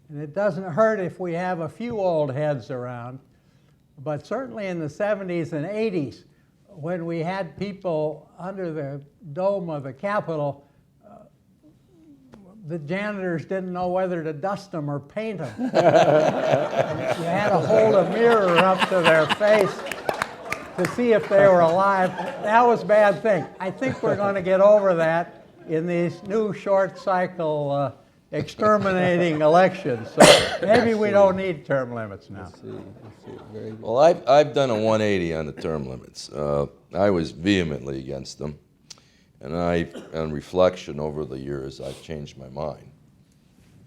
And it doesn't hurt if we have a few old heads around. But certainly in the 70s and 80s, when we had people under the dome of the Capitol, the janitors didn't know whether to dust them or paint them. You had to hold a mirror up to their face to see if they were alive. That was a bad thing. I think we're going to get over that in these new short cycle exterminating elections. So maybe we don't need term limits now. Well, I've done a 180 on the term limits. I was vehemently against them. And on reflection over the years, I've changed my mind.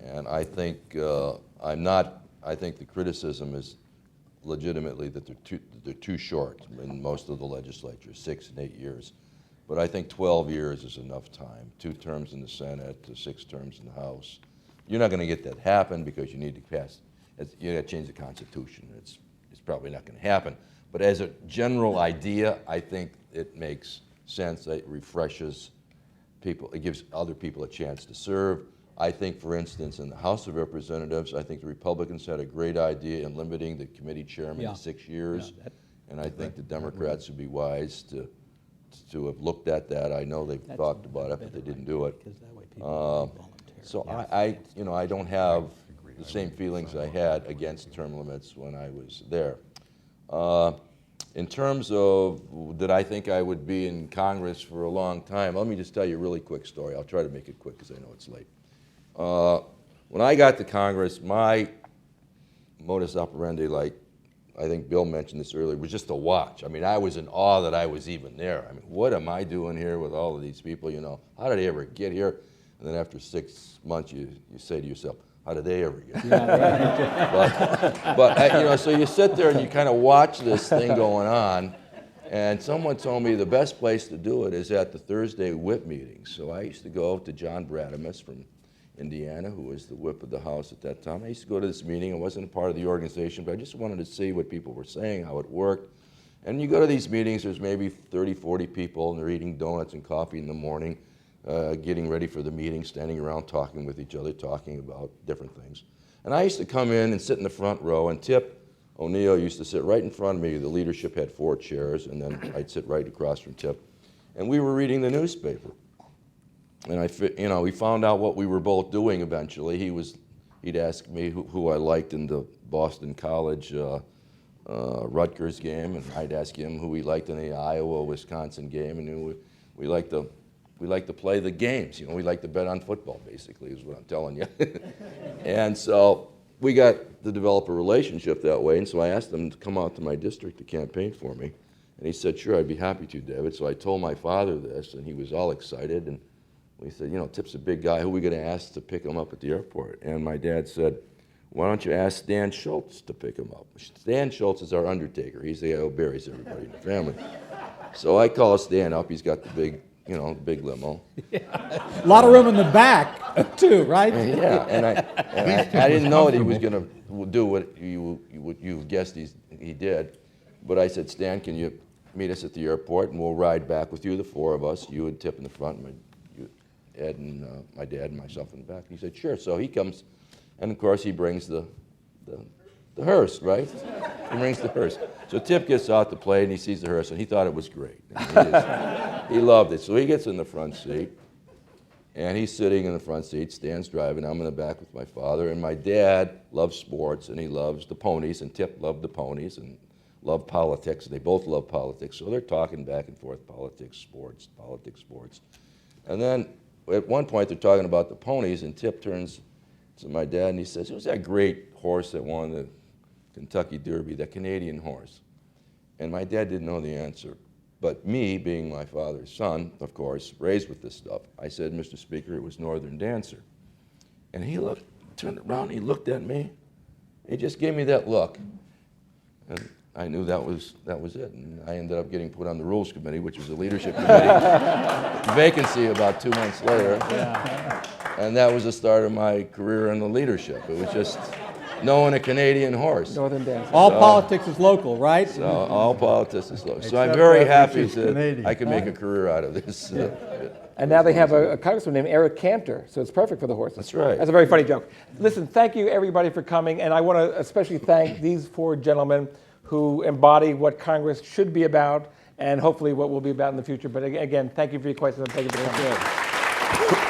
And I think I think the criticism is legitimately that they're too short in most of the legislature, 6 and 8 years. But I think 12 years is enough time. 2 terms in the Senate, 6 terms in the House. You're not going to get that happen because you need to pass. You got to change the Constitution. It's probably not going to happen. But as a general idea, I think it makes sense. It refreshes people. It gives other people a chance to serve. I think, for instance, in the House of Representatives, I think the Republicans had a great idea in limiting the committee chairman to 6 years. Yeah, and I think the Democrats would be wise to have looked at that. I know they've talked about it, but they didn't do it. So I don't have the same feelings I had against term limits when I was there. In terms of did I think I would be in Congress for a long time, let me just tell you a really quick story. I'll try to make it quick because I know it's late. When I got to Congress, my modus operandi, like I think Bill mentioned this earlier, was just to watch. I mean, I was in awe that I was even there. I mean, what am I doing here with all of these people? You know, how did they ever get here? And then after 6 months, you say to yourself, how did they ever get here? Yeah, but you know, so you sit there and you kind of watch this thing going on. And someone told me the best place to do it is at the Thursday whip meetings. So I used to go to John Bradamus from Indiana, who was the whip of the House at that time. I used to go to this meeting. I wasn't a part of the organization, but I just wanted to see what people were saying, how it worked. And you go to these meetings, there's maybe 30, 40 people, and they're eating donuts and coffee in the morning, getting ready for the meeting, standing around talking with each other, talking about different things. And I used to come in and sit in the front row, and Tip O'Neill used to sit right in front of me. The leadership had 4 chairs, and then I'd sit right across from Tip. And we were reading the newspaper. And you know, we found out what we were both doing eventually. He'd ask me who I liked in the Boston College Rutgers game, and I'd ask him who he liked in the Iowa-Wisconsin game, and we like to play the games. You know, we like to bet on football, basically, is what I'm telling you. And so we got to develop a relationship that way, and so I asked him to come out to my district to campaign for me. And he said, sure, I'd be happy to, David. So I told my father this, and he was all excited. And we said, you know, Tip's a big guy. Who are we going to ask to pick him up at the airport? And my dad said, why don't you ask Stan Schultz to pick him up? Stan Schultz is our undertaker. He's the guy who buries everybody in the family. So I call Stan up. He's got the big, you know, big limo. A lot of room in the back, too, right? Yeah, and I didn't know that he was going to do what you guessed he did. But I said, Stan, can you meet us at the airport, and we'll ride back with you, the 4 of us, you and Tip in the front, Ed and my dad and myself in the back. And he said, sure. So he comes, and of course he brings the hearse, right? He brings the hearse. So Tip gets out to play, and he sees the hearse, and he thought it was great. I mean, he loved it. So he gets in the front seat, and he's sitting in the front seat. Stan's driving. I'm in the back with my father, and my dad loves sports, and he loves the ponies, and Tip loved the ponies and loved politics. They both love politics, so they're talking back and forth, politics, sports. And then at one point, they're talking about the ponies, and Tip turns to my dad, and he says, who's that great horse that won the Kentucky Derby, that Canadian horse? And my dad didn't know the answer. But me, being my father's son, of course, raised with this stuff, I said, Mr. Speaker, it was Northern Dancer. And he turned around, he looked at me, he just gave me that look. And I knew that was it, and I ended up getting put on the Rules Committee, which was a leadership committee vacancy about 2 months later. Yeah. And that was the start of my career in the leadership. It was just knowing a Canadian horse. Northern Dancer. All politics is local, right? So all politics is local. So I'm very happy that I could make a career out of this. And now they have a congressman named Eric Cantor, so it's perfect for the horses. That's right. That's a very funny joke. Listen, thank you everybody for coming, and I want to especially thank these 4 gentlemen who embody what Congress should be about and hopefully what we'll be about in the future. But again, thank you for your questions and thank you for coming.